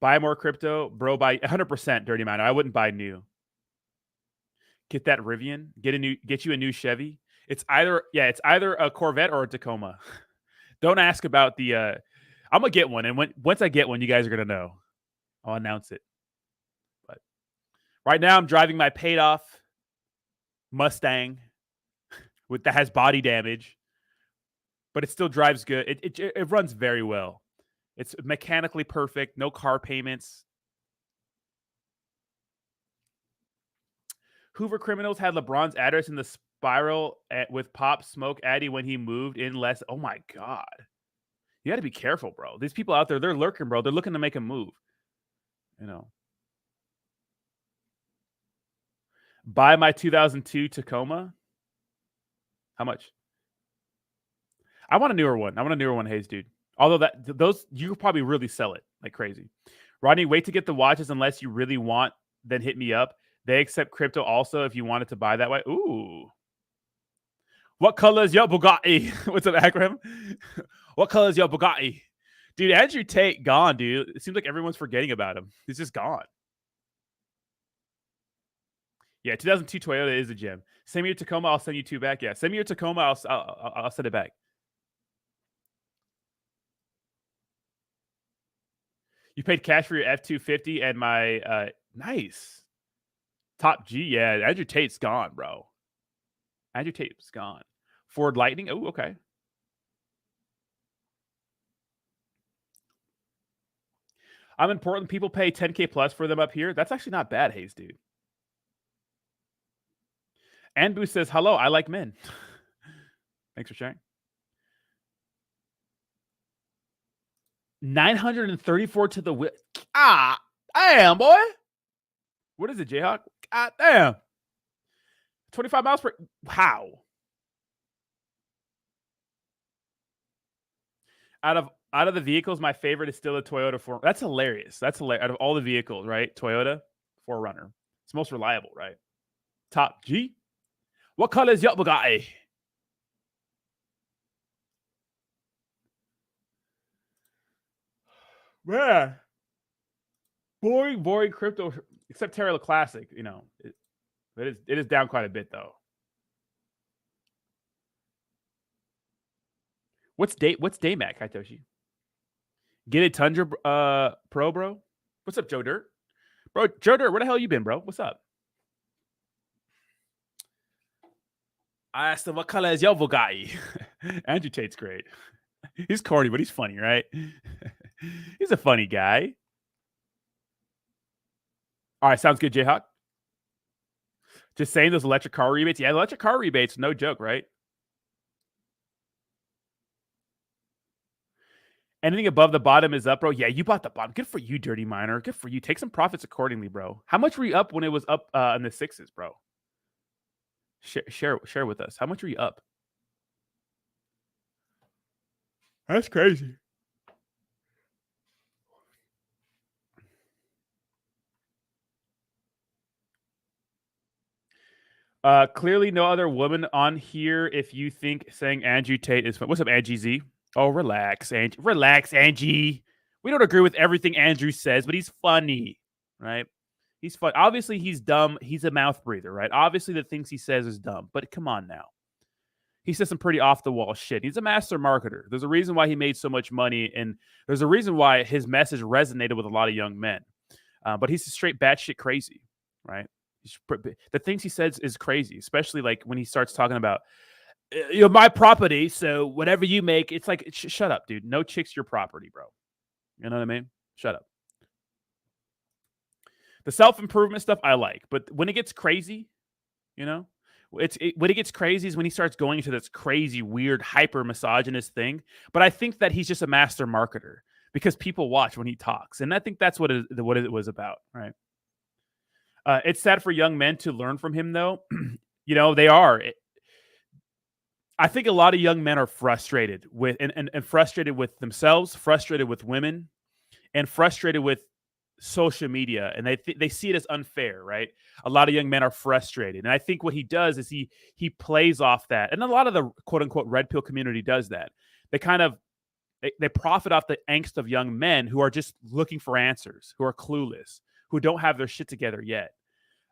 Buy more crypto. Bro, buy 100% Dirty Miner. I wouldn't buy new. Get that Rivian. Get you a new Chevy. It's either a Corvette or a Tacoma. Don't ask about the... I'm going to get one, and once I get one, you guys are going to know. I'll announce it. But right now, I'm driving my paid-off Mustang that has body damage, but it still drives good. It runs very well. It's mechanically perfect, no car payments. Hoover criminals had LeBron's address in the spiral with Pop Smoke Addy when he moved in less. Oh, my God. You got to be careful, bro. These people out there, they're lurking, bro. They're looking to make a move. You know. Buy my 2002 Tacoma. How much? I want a newer one. Hayes, dude. Although those, you could probably really sell it like crazy. Rodney, wait to get the watches unless you really want, then hit me up. They accept crypto also if you wanted to buy that way. Ooh. What color is your Bugatti? What's up, Akram? What color is your Bugatti? Dude, Andrew Tate gone, dude. It seems like everyone's forgetting about him. He's just gone. Yeah, 2002 Toyota is a gem. Send me your Tacoma, I'll send you two back. Yeah, send me your Tacoma, I'll send it back. You paid cash for your F-250 and my nice. Top G, yeah. Andrew Tate's gone, bro. Andrew Tate's gone. Ford Lightning. Oh, okay. I'm in Portland. People pay 10K plus for them up here. That's actually not bad, Hayes, dude. Anbu says, hello, I like men. Thanks for sharing. 934 to the whip. Ah, damn, boy. What is it, Jayhawk? God damn. 25 miles per... How? Out of the vehicles, my favorite is still a Toyota 4. That's hilarious. That's hilarious. Out of all the vehicles, right? Toyota 4Runner. It's most reliable, right? Top G. What color is your Bugatti? Man. Boring crypto, except Terra Classic, you know. It is down quite a bit, though. What's Daymac, Hitoshi? Get a Tundra Pro, bro. What's up, Joe Dirt? Bro, Joe Dirt, where the hell you been, bro? What's up? I asked him, what color is your Bugatti? Andrew Tate's great. He's corny, but he's funny, right? He's a funny guy. All right, sounds good, Jayhawk. Just saying those electric car rebates. Yeah, electric car rebates, no joke, right? Anything above the bottom is up, bro. Yeah, you bought the bottom. Good for you, Dirty Miner. Good for you. Take some profits accordingly, bro. How much were you up when it was up in the sixes, bro? Share with us. How much were you up? That's crazy. Clearly no other woman on here if you think saying Andrew Tate is fun. What's up, Angie Z? Oh, relax, Angie. Relax, Angie. We don't agree with everything Andrew says, but he's funny, right? He's fun. Obviously, he's dumb. He's a mouth breather, right? Obviously, the things he says is dumb, but come on now. He says some pretty off-the-wall shit. He's a master marketer. There's a reason why he made so much money, and there's a reason why his message resonated with a lot of young men. But he's straight batshit crazy, right? The things he says is crazy, especially like when he starts talking about, my property, so whatever you make, it's like, shut up, dude. No chick's your property, bro. You know what I mean? Shut up. The self-improvement stuff I like, but when it gets crazy, you know, when it gets crazy is when he starts going into this crazy, weird, hyper misogynist thing. But I think that he's just a master marketer because people watch when he talks, and I think that's what it was about, right? It's sad for young men to learn from him, though. You know, they are. I think a lot of young men are frustrated with and frustrated with themselves, frustrated with women, and frustrated with social media, and they see it as unfair, right? A lot of young men are frustrated, and I think what he does is he plays off that, and a lot of the quote unquote red pill community does that. They kind of they profit off the angst of young men who are just looking for answers, who are clueless, who don't have their shit together yet,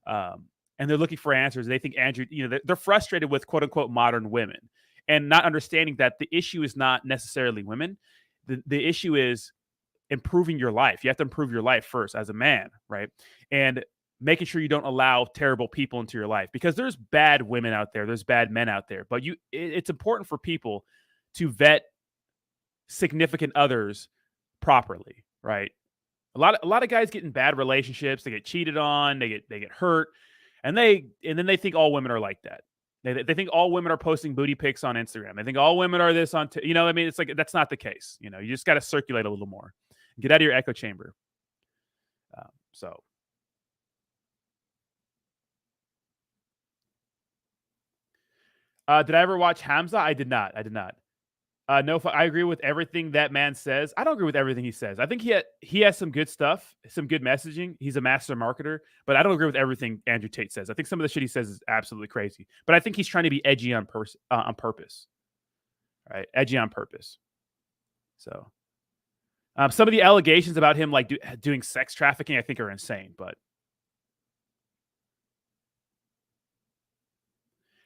and they're looking for answers. They think Andrew, you know, they're frustrated with quote unquote modern women, and not understanding that the issue is not necessarily women. The issue is improving your life. You have to improve your life first as a man, right? And making sure you don't allow terrible people into your life, because there's bad women out there, there's bad men out there, but it's important for people to vet significant others properly, right? A lot of guys get in bad relationships, they get cheated on, they get hurt, and then they think all women are like that. They think all women are posting booty pics on Instagram. They think all women are this on, you know what I mean? It's like, that's not the case. You know, you just got to circulate a little more. Get out of your echo chamber. Did I ever watch Hamza? I did not. No, I agree with everything that man says. I don't agree with everything he says. I think he has some good stuff, some good messaging. He's a master marketer, but I don't agree with everything Andrew Tate says. I think some of the shit he says is absolutely crazy, but I think he's trying to be edgy on purpose. Right? Edgy on purpose. So some of the allegations about him like doing sex trafficking, I think are insane, but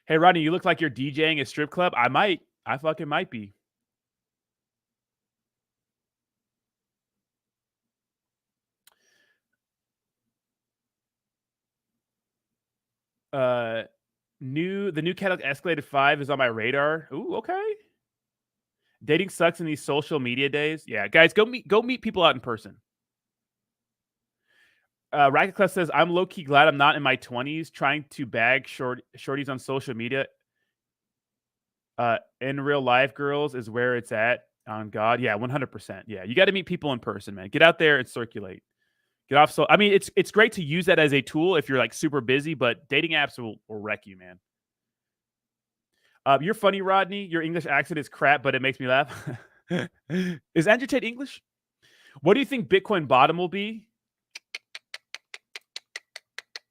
hey, Rodney, you look like you're DJing a strip club. I fucking might be. The new Cadillac Escalade 5 is on my radar. Ooh, okay. Dating sucks in these social media days. Yeah, guys, go meet people out in person. Racket Class says, I'm low-key glad I'm not in my 20s trying to bag shorties on social media. In real life, girls, is where it's at. On God. Yeah, 100%. Yeah, you got to meet people in person, man. Get out there and circulate. Get off. So, I mean, it's great to use that as a tool if you're like super busy, but dating apps will wreck you, man. You're funny, Rodney. Your English accent is crap, but it makes me laugh. Is Andrew Tate English? What do you think Bitcoin bottom will be?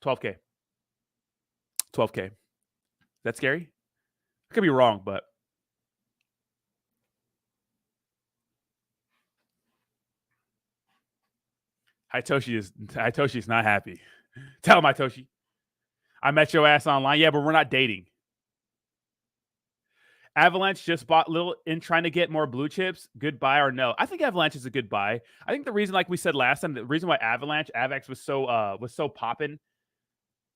12K. 12K. That's scary? I could be wrong, but Hitoshi is not happy. Tell him, Hitoshi. I met your ass online. Yeah, but we're not dating. Avalanche just bought little in trying to get more blue chips. Good buy or no? I think Avalanche is a good buy. I think the reason, like we said last time, the reason why AVAX was so popping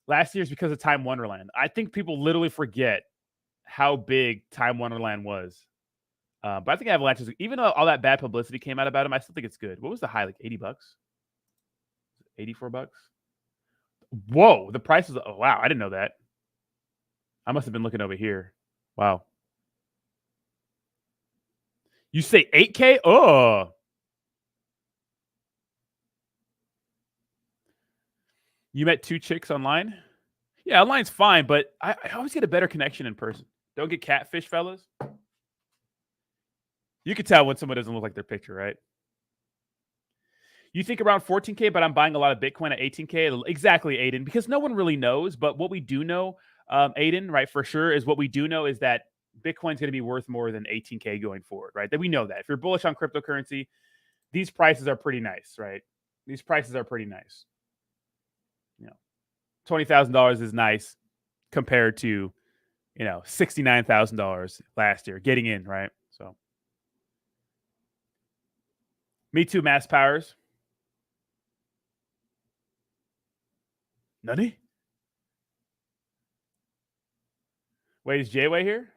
last year is because of Time Wonderland. I think people literally forget how big Time Wonderland was. But I think Avalanche is, even though all that bad publicity came out about him, I still think it's good. What was the high? Like $80? $84? Whoa, the price is, oh wow, I didn't know that. I must have been looking over here. Wow. You say 8K? Oh. You met 2 chicks online? Yeah, online's fine, but I always get a better connection in person. Don't get catfish, fellas. You can tell when someone doesn't look like their picture, right? You think around 14K, but I'm buying a lot of Bitcoin at 18K. Exactly, Aiden, because no one really knows. But what we do know, Aiden, right, for sure, is what we do know is that Bitcoin's going to be worth more than 18K going forward, right? That we know that. If you're bullish on cryptocurrency, these prices are pretty nice, right? These prices are pretty nice. You know, $20,000 is nice compared to, you know, $69,000 last year getting in, right? So, me too, Mass Powers. Nani? Wait, is Jayway here?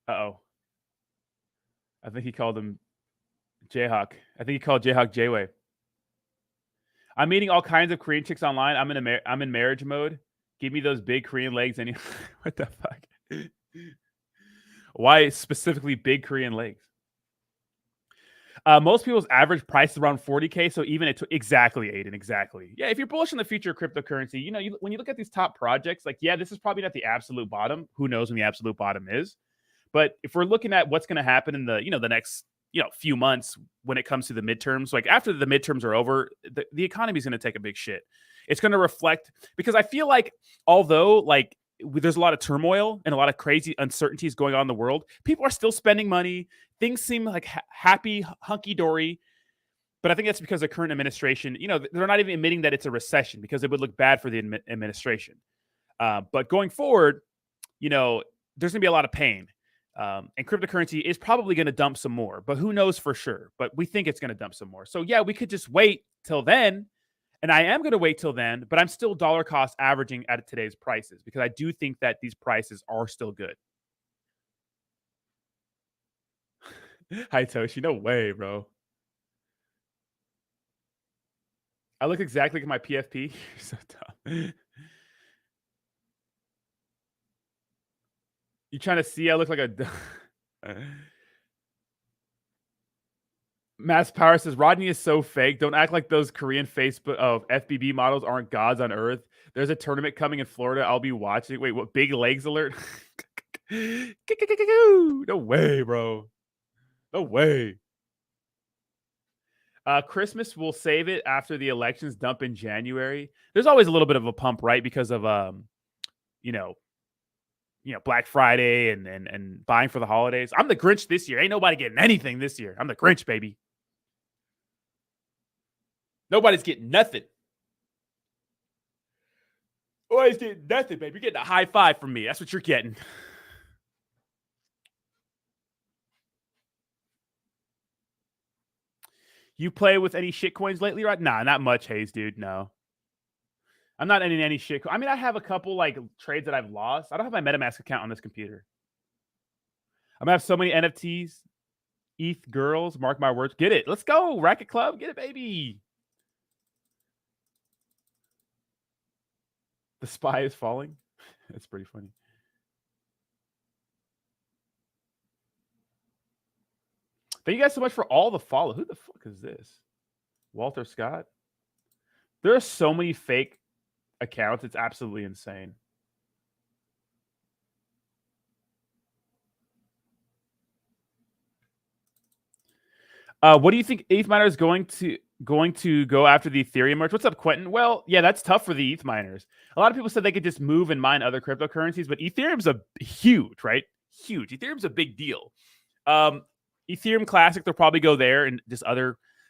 Uh-oh. I think he called him Jayhawk. I think he called Jayhawk Jayway. I'm meeting all kinds of Korean chicks online. I'm in marriage mode. Give me those big Korean legs. And what the fuck? Why specifically big Korean legs? Most people's average price is around 40K. So even at exactly, Aiden, exactly. Yeah, if you're bullish on the future of cryptocurrency, you know, when you look at these top projects, like, yeah, this is probably not the absolute bottom. Who knows when the absolute bottom is? But if we're looking at what's going to happen in the, you know, the next, you know, few months when it comes to the midterms, like after the midterms are over, the economy is going to take a big shit. It's going to reflect, because I feel like although like there's a lot of turmoil and a lot of crazy uncertainties going on in the world, people are still spending money. Things seem like happy, hunky-dory. But I think that's because the current administration, you know, they're not even admitting that it's a recession because it would look bad for the administration. But going forward, you know, there's going to be a lot of pain. And cryptocurrency is probably going to dump some more, but who knows for sure? But we think it's going to dump some more. So yeah, we could just wait till then. And I am going to wait till then, but I'm still dollar cost averaging at today's prices because I do think that these prices are still good. Hi, Toshi. No way, bro. I look exactly like my PFP. You're so dumb. You trying to see I look like a... Mass Power says, Rodney is so fake. Don't act like those Korean Facebook FBB models aren't gods on earth. There's a tournament coming in Florida. I'll be watching. Wait, what? Big legs alert? No way, bro. No way. Christmas, we'll save it after the elections dump in January. There's always a little bit of a pump, right? Because of, you know, Black Friday and buying for the holidays. I'm the Grinch this year. Ain't nobody getting anything this year. I'm the Grinch, baby. Nobody's getting nothing. Nobody's getting nothing, baby. You're getting a high five from me. That's what you're getting. You play with any shit coins lately, right? Nah, not much, Hayes, dude. No. I'm not in any shit. I mean, I have a couple like trades that I've lost. I don't have my MetaMask account on this computer. I'm gonna have so many NFTs. ETH girls, mark my words. Get it. Let's go. Racket Club. Get it, baby. The spy is falling. That's pretty funny. Thank you guys so much for all the follow. Who the fuck is this? Walter Scott. There are so many fake accounts. It's absolutely insane. What do you think ETH miners going to go after the Ethereum merge? What's up, Quentin? Well, yeah, that's tough for the ETH miners. A lot of people said they could just move and mine other cryptocurrencies, but Ethereum's a huge, right? Huge. Ethereum's a big deal. Ethereum Classic, they'll probably go there and just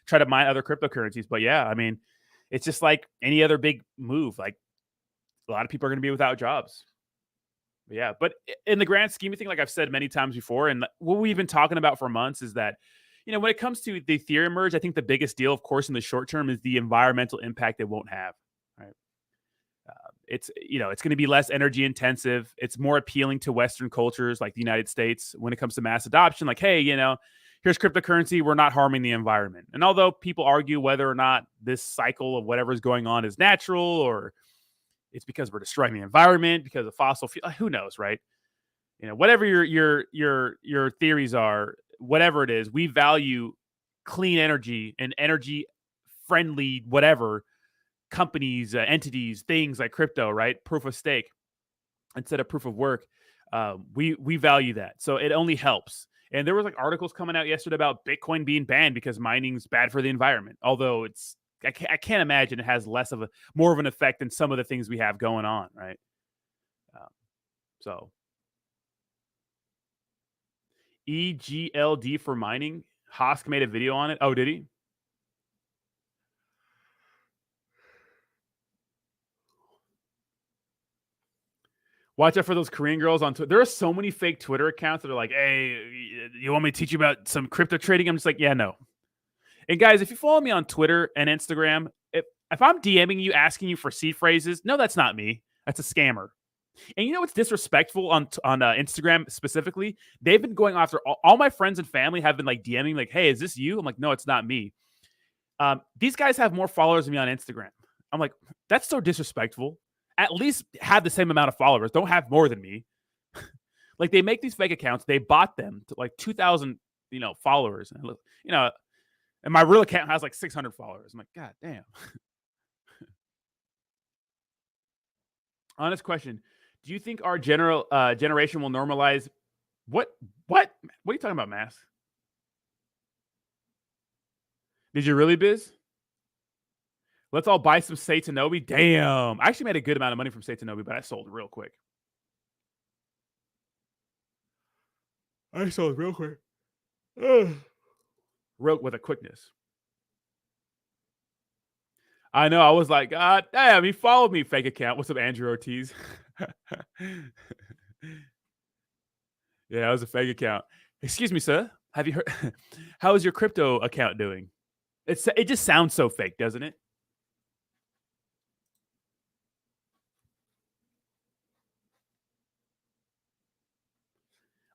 try to mine other cryptocurrencies. But yeah, I mean, it's just like any other big move. Like a lot of people are going to be without jobs. Yeah, but in the grand scheme of things, like I've said many times before, and what we've been talking about for months is that, when it comes to the Ethereum merge, I think the biggest deal, of course, in the short term is the environmental impact it won't have. Right? It's going to be less energy intensive. It's more appealing to Western cultures like the United States when it comes to mass adoption. Like, hey, here's cryptocurrency. We're not harming the environment. And although people argue whether or not this cycle of whatever is going on is natural or it's because we're destroying the environment because of fossil fuel, who knows, right? Whatever your theories are, whatever it is, we value clean energy and energy friendly whatever companies, entities, things like crypto, right? Proof of stake instead of proof of work. We value that, so it only helps. And there was like articles coming out yesterday about Bitcoin being banned because mining's bad for the environment. Although I can't imagine it has more of an effect than some of the things we have going on, right? So EGLD for mining. Hosk made a video on it. Oh, did he? Watch out for those Korean girls on Twitter. There are so many fake Twitter accounts that are like, hey, you want me to teach you about some crypto trading? I'm just like, yeah, no. And guys, if you follow me on Twitter and Instagram, if I'm DMing you, asking you for seed phrases, no, that's not me. That's a scammer. And you know what's disrespectful on Instagram specifically? They've been going after all my friends and family have been like DMing like, hey, is this you? I'm like, no, it's not me. These guys have more followers than me on Instagram. I'm like, that's so disrespectful. At least have the same amount of followers. Don't have more than me. Like they make these fake accounts. They bought them to like 2,000, followers. And my real account has like 600 followers. I'm like, God damn. Honest question. Do you think our generation will normalize what are you talking about, Mass? Did you really, Biz? Let's all buy some Satanobi. Damn. I actually made a good amount of money from Satanobi, but I sold real quick. With a quickness. I know. I was like, God damn, he followed me, fake account. What's up, Andrew Ortiz? Yeah, it was a fake account. Excuse me, sir. Have you heard? How is your crypto account doing? It just sounds so fake, doesn't it?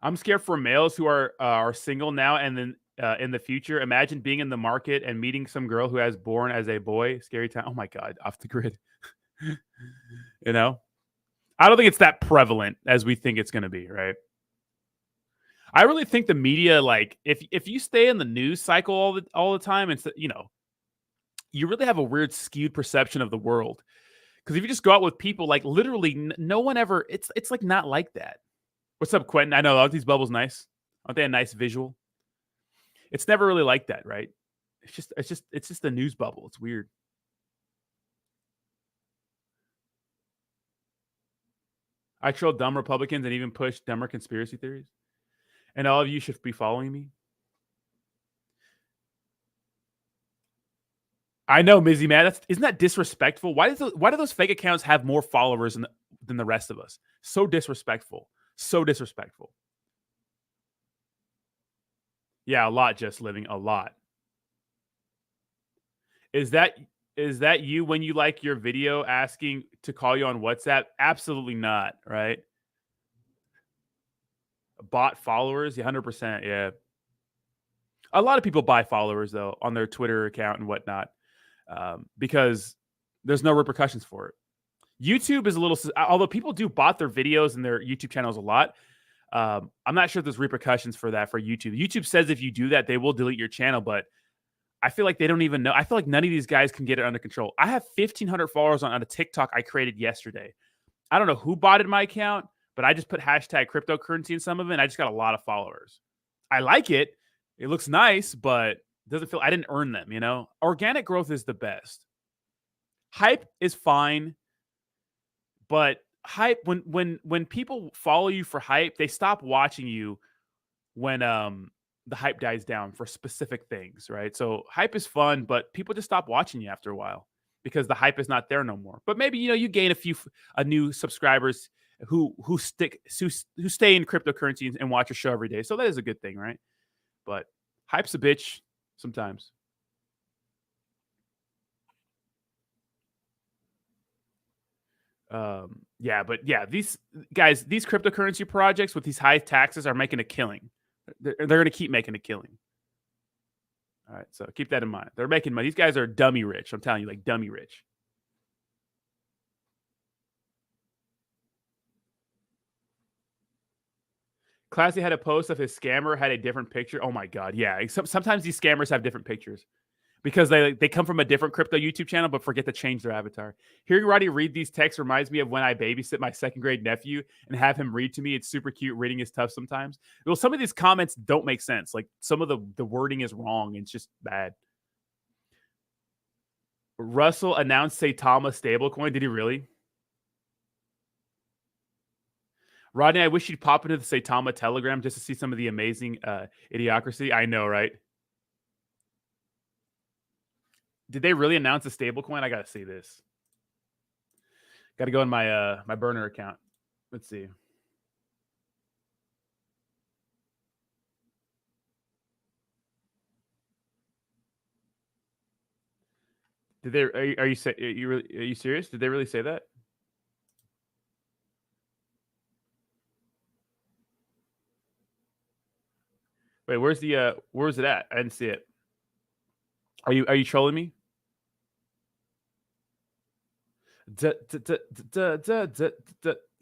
I'm scared for males who are single now and then in the future. Imagine being in the market and meeting some girl who has born as a boy. Scary time. Oh my God, off the grid. I don't think it's that prevalent as we think it's going to be, right? I really think the media, like, if you stay in the news cycle all the time, and you really have a weird skewed perception of the world. Because if you just go out with people, like literally, no one ever. It's like not like that. What's up, Quentin? I know, aren't these bubbles nice? Aren't they a nice visual? It's never really like that, right? It's just a news bubble. It's weird. I troll dumb Republicans and even push dumber conspiracy theories. And all of you should be following me. I know, Mizzy, man. Isn't that disrespectful? Why do those fake accounts have more followers than the rest of us? So disrespectful. So disrespectful. Yeah, a lot, Just Living. A lot. Is that you when you like your video asking to call you on WhatsApp? Absolutely not, right? Bot followers? 100%, yeah. A lot of people buy followers, though, on their Twitter account and whatnot, because there's no repercussions for it. YouTube is a little, although people do bot their videos and their YouTube channels a lot, I'm not sure if there's repercussions for that for YouTube. YouTube says if you do that, they will delete your channel, but I feel like they don't even know. I feel like none of these guys can get it under control. I have 1,500 followers on a TikTok I created yesterday. I don't know who botted my account, but I just put hashtag cryptocurrency in some of it, and I just got a lot of followers. I like it. It looks nice, but it doesn't feel, I didn't earn them, Organic growth is the best. Hype is fine, but hype, when people follow you for hype, they stop watching you when the hype dies down for specific things, right? So hype is fun, but people just stop watching you after a while because the hype is not there no more. But maybe, you gain a few new subscribers who stay in cryptocurrency and watch your show every day. So that is a good thing, right? But hype's a bitch sometimes. These guys, these cryptocurrency projects with these high taxes are making a killing. They're going to keep making a killing. All right, so keep that in mind. They're making money. These guys are dummy rich. I'm telling you, like dummy rich. Classy had a post of his scammer had a different picture. Oh my god, yeah. Sometimes these scammers have different pictures because they come from a different crypto YouTube channel but forget to change their avatar. Hearing Roddy read these texts reminds me of when I babysit my 2nd grade nephew and have him read to me. It's super cute. Reading is tough sometimes. Well, some of these comments don't make sense. Like some of the wording is wrong. It's just bad. Russell announced Saitama stablecoin. Did he really? Rodney, I wish you'd pop into the Saitama Telegram just to see some of the amazing idiocracy. I know, right? Did they really announce a stablecoin? I gotta see this. Gotta go in my my burner account. Let's see. Did they? Are you serious? Did they really say that? Wait, where's it at? I didn't see it. Are you trolling me?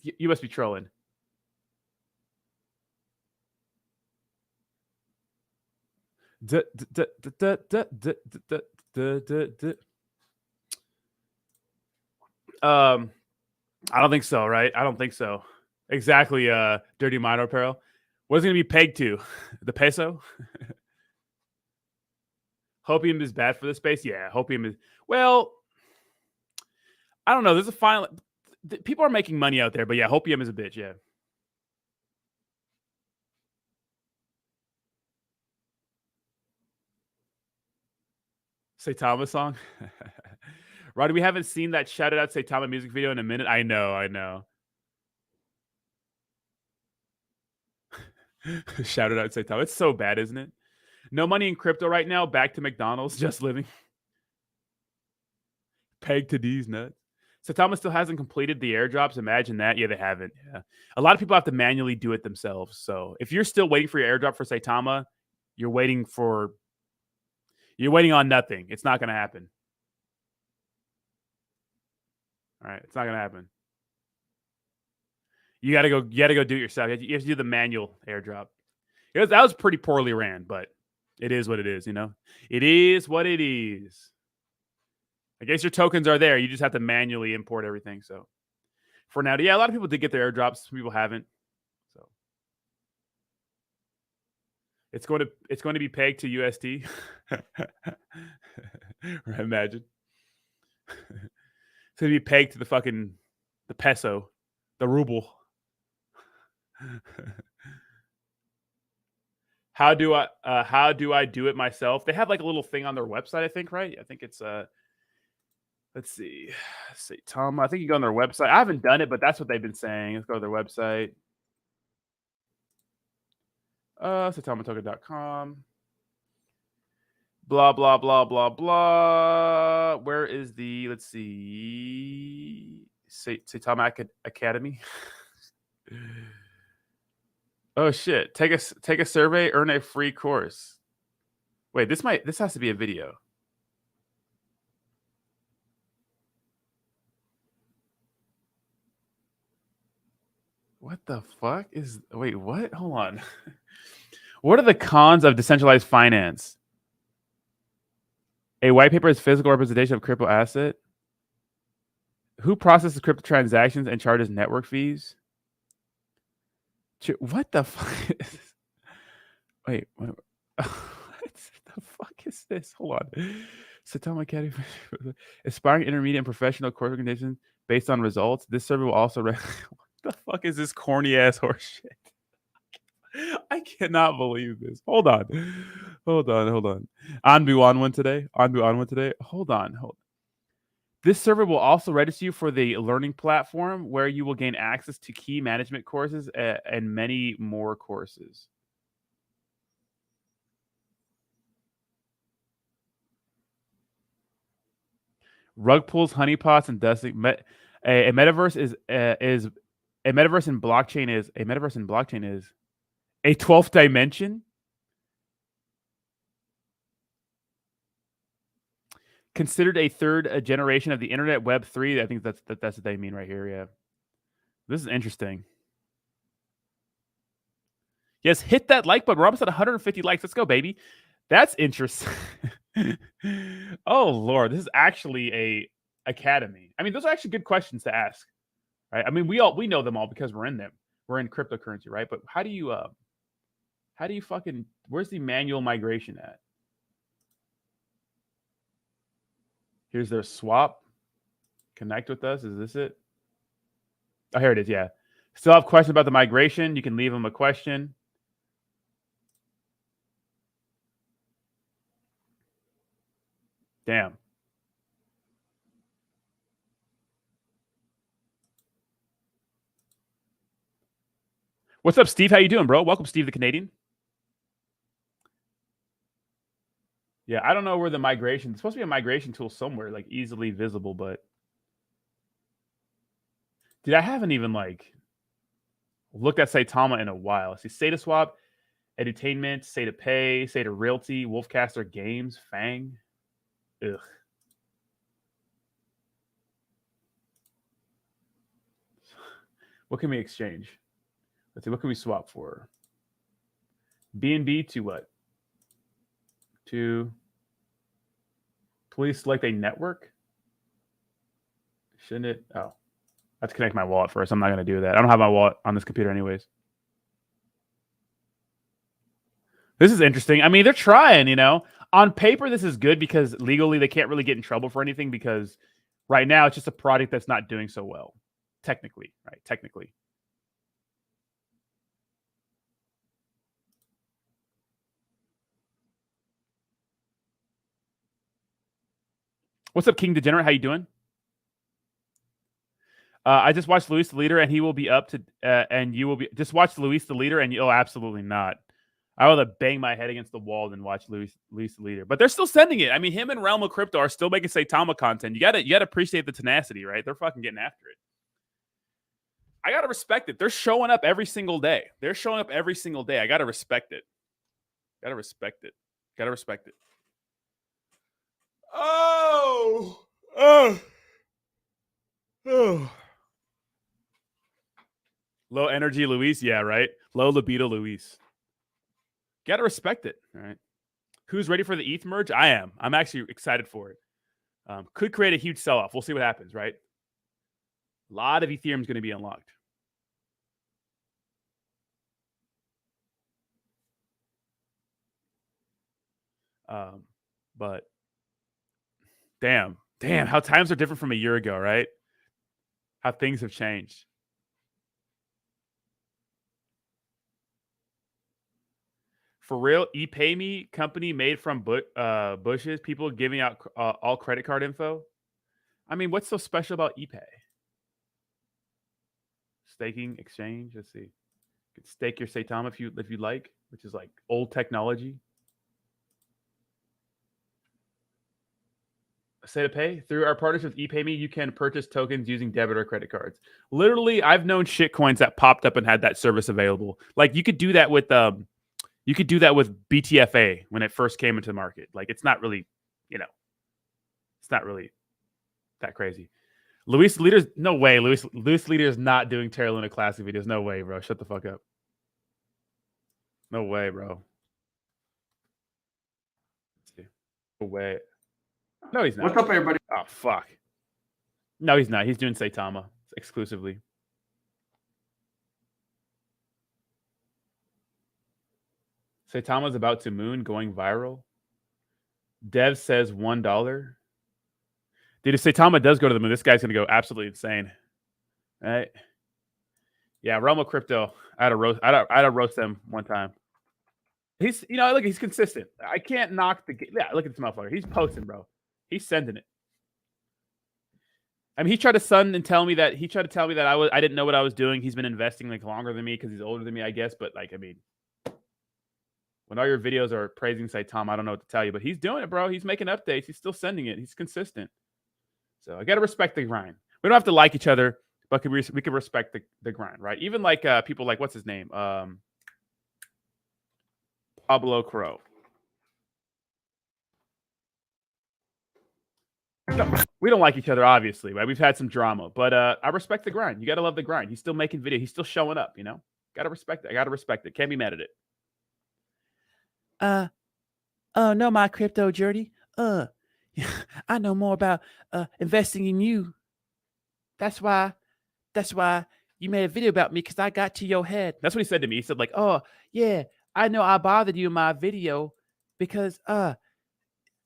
You must be trolling. I don't think so, right? I don't think so. Exactly, Dirty Minor Apparel. What is it going to be pegged to? The peso? Hopium is bad for the space? Yeah, hopium is... Well, I don't know. There's a final... People are making money out there, but yeah, hopium is a bitch, yeah. Saitama song? Roddy, we haven't seen that shouted out Saitama music video in a minute. I know. Shouted out Saitama. It's so bad, isn't it? No money in crypto right now. Back to McDonald's. Just living. Pegged to these nuts. Saitama still hasn't completed the airdrops. Imagine that. Yeah, they haven't. Yeah. A lot of people have to manually do it themselves. So if you're still waiting for your airdrop for Saitama, you're waiting on nothing. It's not going to happen. All right. It's not going to happen. You got to go do it yourself. You have to do the manual airdrop. That was pretty poorly ran, but it is what it is, you know? It is what it is. I guess your tokens are there. You just have to manually import everything. So for now, yeah, a lot of people did get their airdrops. Some people haven't. So it's going to be pegged to USD. Imagine. It's going to be pegged to the peso, the ruble. How do I do it myself? They have like a little thing on their website, I think, right? I think it's let's see. Saitama. I think you go on their website. I haven't done it, but that's what they've been saying. Let's go to their website. SaitamaToken.com. Blah blah blah blah blah. Where is the let's see Saitama Academy? Oh shit. Take a survey, earn a free course. Wait, this has to be a video. What the fuck is wait, what? Hold on. What are the cons of decentralized finance? A white paper is physical representation of crypto asset. Who processes crypto transactions and charges network fees? What the fuck is this? Wait, what the fuck is this? Hold on. Saitama Academy. Aspiring intermediate and professional course organizations based on results. This survey will also... What the fuck is this corny ass horse shit? I cannot believe this. Hold on. Anbu on one today. Hold on. This server will also register you for the learning platform where you will gain access to key management courses and many more courses. Rug pulls, honeypots, and dusting. A metaverse is a metaverse in blockchain is a 12th dimension. Considered a third generation of the internet, Web 3. I think that's what they mean right here. Yeah, this is interesting. Yes, hit that like button. We're almost at 150 likes. Let's go, baby. That's interesting. Oh Lord, this is actually a academy. I mean, those are actually good questions to ask, right? I mean, we know them all because we're in them. We're in cryptocurrency, right? But how do you fucking, where's the manual migration at? Here's their swap. Connect with us. Is this it? Oh, here it is. Yeah. Still have questions about the migration? You can leave them a question. Damn. What's up, Steve? How you doing, bro? Welcome, Steve the Canadian. Yeah, I don't know where the migration. It's supposed to be a migration tool somewhere, like easily visible, but dude, I haven't even like looked at Saitama in a while. See, Sata Swap, Edutainment, Sata Pay, Sata Realty, Wolfcaster Games, Fang. Ugh. What can we exchange? Let's see. What can we swap for? BNB to what? To please select a network. Shouldn't it? Oh, I have to connect my wallet first. I'm not going to do that. I don't have my wallet on this computer anyways. This is interesting. I mean, they're trying, you know. On paper, this is good because legally they can't really get in trouble for anything because right now it's just a product that's not doing so well. Technically, right? Technically. What's up, King Degenerate? How you doing? I just watched Luis the Leader, and he will be up to, and you will be. Just watch Luis the Leader, and you. Oh, absolutely not. I would have banged my head against the wall than watch Luis the Leader. But they're still sending it. I mean, him and Realm of Crypto are still making Saitama content. You gotta appreciate the tenacity, right? They're fucking getting after it. I gotta respect it. They're showing up every single day. I gotta respect it. Gotta respect it. Oh. Low energy Luis. Yeah, right. Low libido Luis. Gotta respect it. All right. Who's ready for the ETH merge? I am. I'm actually excited for it. Could create a huge sell-off. We'll see what happens, right? A lot of Ethereum is going to be unlocked. But damn, how times are different from a year ago, right? How things have changed. For real, ePayMe company made from bushes, people giving out all credit card info. I mean, what's so special about ePay? Staking exchange. Let's see. You could stake your Saitama if you like, which is like old technology. Sata Pay. Through our partnership with ePayMe, you can purchase tokens using debit or credit cards. Literally, I've known shitcoins that popped up and had that service available. Like you could do that with BTFA when it first came into the market. Like it's not really, it's not really that crazy. Luis Leader's no way. Luis Leader is not doing Terra Luna Classic videos. No way, bro. Shut the fuck up. No way, bro. Let's see. No way. No, he's not.
What's up, everybody?
Oh, fuck. No, he's not. He's doing Saitama exclusively. Saitama's about to moon, going viral. Dev says $1. Dude, if Saitama does go to the moon, this guy's going to go absolutely insane. Right? Yeah, Realm of Crypto. I had to roast them one time. He's, look, he's consistent. I can't knock the... Yeah, look at this motherfucker. He's posting, bro. He's sending it. I mean, he tried to tell me that I didn't know what I was doing. He's been investing like longer than me because he's older than me, I guess. But like, I mean, when all your videos are praising Saitama, I don't know what to tell you. But he's doing it, bro. He's making updates. He's still sending it. He's consistent. So I got to respect the grind. We don't have to like each other, but we can respect the grind, right? Even like people like, what's his name? Pablo Crow. No, we don't like each other, obviously, right? We've had some drama, but I respect the grind. You got to love the grind. He's still making video. He's still showing up, you know? Got to respect it. I got to respect it. Can't be mad at it. Oh, no, my crypto journey. I know more about investing in you. That's why you made a video about me, because I got to your head. That's what he said to me. He said like, oh, yeah, I know I bothered you in my video because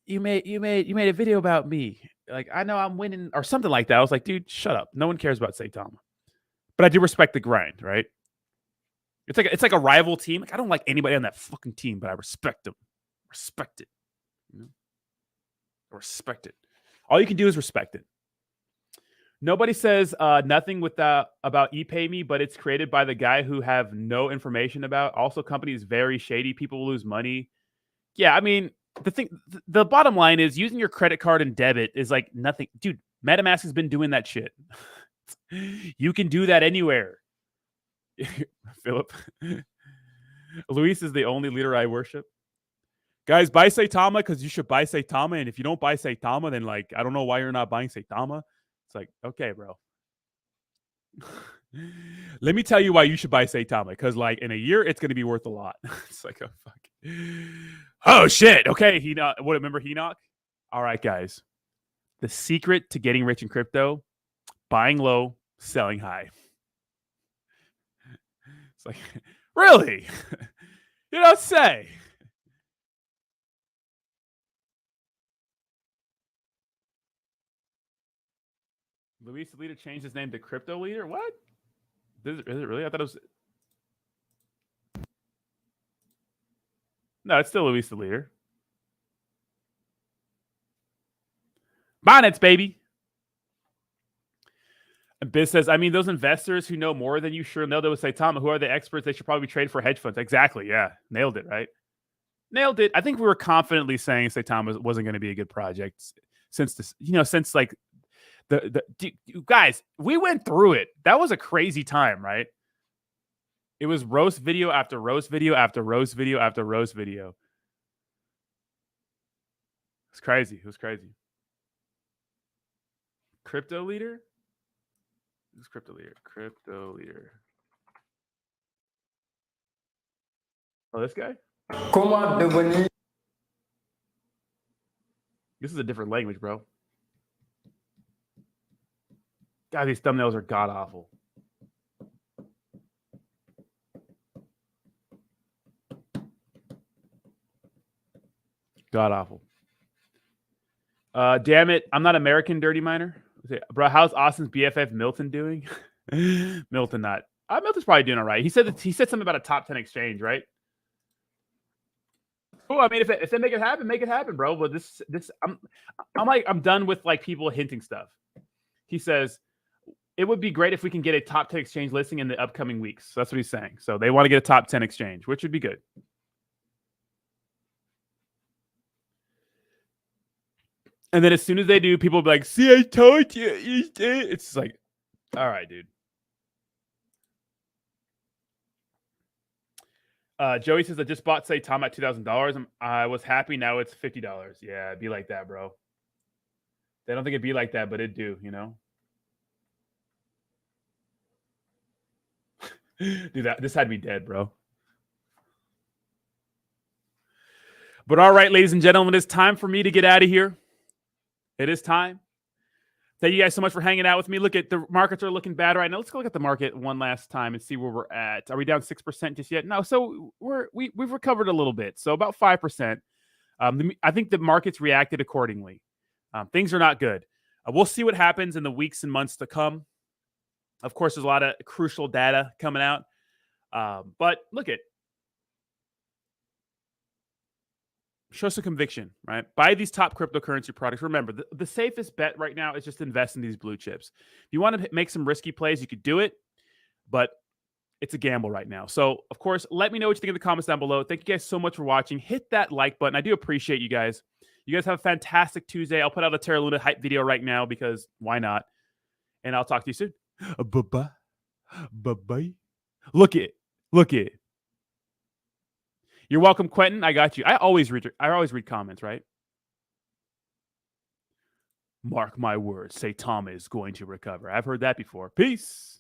you made a video about me. Like, I know I'm winning or something like that. I was like, dude, shut up. No one cares about Saitama. But I do respect the grind, right? It's like a rival team. Like, I don't like anybody on that fucking team, but I respect them. Respect it. You know? Respect it. All you can do is respect it. Nobody says nothing about ePayMe, but it's created by the guy who have no information about. Also, company is very shady. People lose money. Yeah, I mean, the bottom line is using your credit card and debit is like nothing. Dude, MetaMask has been doing that shit. You can do that anywhere. Philip. Luis is the only leader I worship. Guys, buy Saitama because you should buy Saitama. And if you don't buy Saitama, then like, I don't know why you're not buying Saitama. It's like, okay, bro. Let me tell you why you should buy Saitama. Because like in a year, it's going to be worth a lot. It's like, oh, fuck. Oh, shit. Okay. Remember Henoch? All right, guys. The secret to getting rich in crypto, buying low, selling high. It's like, really? You don't say. Luis the Leader changed his name to Crypto Leader? What? Is it really? I thought it was... No, it's still Luis the Leader. Bonnets, baby. And Biz says, I mean, those investors who know more than you sure know that with Saitama, who are the experts? They should probably trade for hedge funds. Exactly, yeah. Nailed it, right? Nailed it. I think we were confidently saying Saitama wasn't going to be a good project since like guys, we went through it. That was a crazy time, right? It was roast video after roast video after roast video after roast video. It's crazy. It was crazy. Crypto Leader? Who's Crypto Leader? Crypto Leader. Oh, this guy? This is a different language, bro. God, these thumbnails are god awful. God awful. Damn it. I'm not American, Dirty Miner. Bro, how's Austin's BFF Milton doing? Milton not. Milton's probably doing all right. He said something about a top 10 exchange, right? Oh, I mean, if they make it happen, bro. But I'm done with like people hinting stuff. He says it would be great if we can get a top 10 exchange listing in the upcoming weeks. So that's what he's saying. So they want to get a top 10 exchange, which would be good. And then as soon as they do, people will be like, see, I told you. It's like, all right, dude. Joey says, I just bought Saitama at $2,000. I was happy. Now it's $50. Yeah, it'd be like that, bro. They don't think it'd be like that, but it'd do, you know? Dude, this had me dead, bro. But all right, ladies and gentlemen, it's time for me to get out of here. It is time. Thank you guys so much for hanging out with me. Look at the markets are looking bad right now. Let's go look at the market one last time and see where we're at. Are we down 6% just yet? No. So we've recovered a little bit. So about 5%. I think the market's reacted accordingly. Things are not good. We'll see what happens in the weeks and months to come. Of course, there's a lot of crucial data coming out. But look at show some conviction, right? Buy these top cryptocurrency products. Remember, the safest bet right now is just invest in these blue chips. If you want to make some risky plays, you could do it, but it's a gamble right now. So, of course, let me know what you think in the comments down below. Thank you guys so much for watching. Hit that like button. I do appreciate you guys. You guys have a fantastic Tuesday. I'll put out a Terra Luna hype video right now because why not? And I'll talk to you soon. Bye-bye. Bye-bye. Look it. Look it. You're welcome, Quentin. I got you. I always read comments, right? Mark my words. Say Tom is going to recover. I've heard that before. Peace.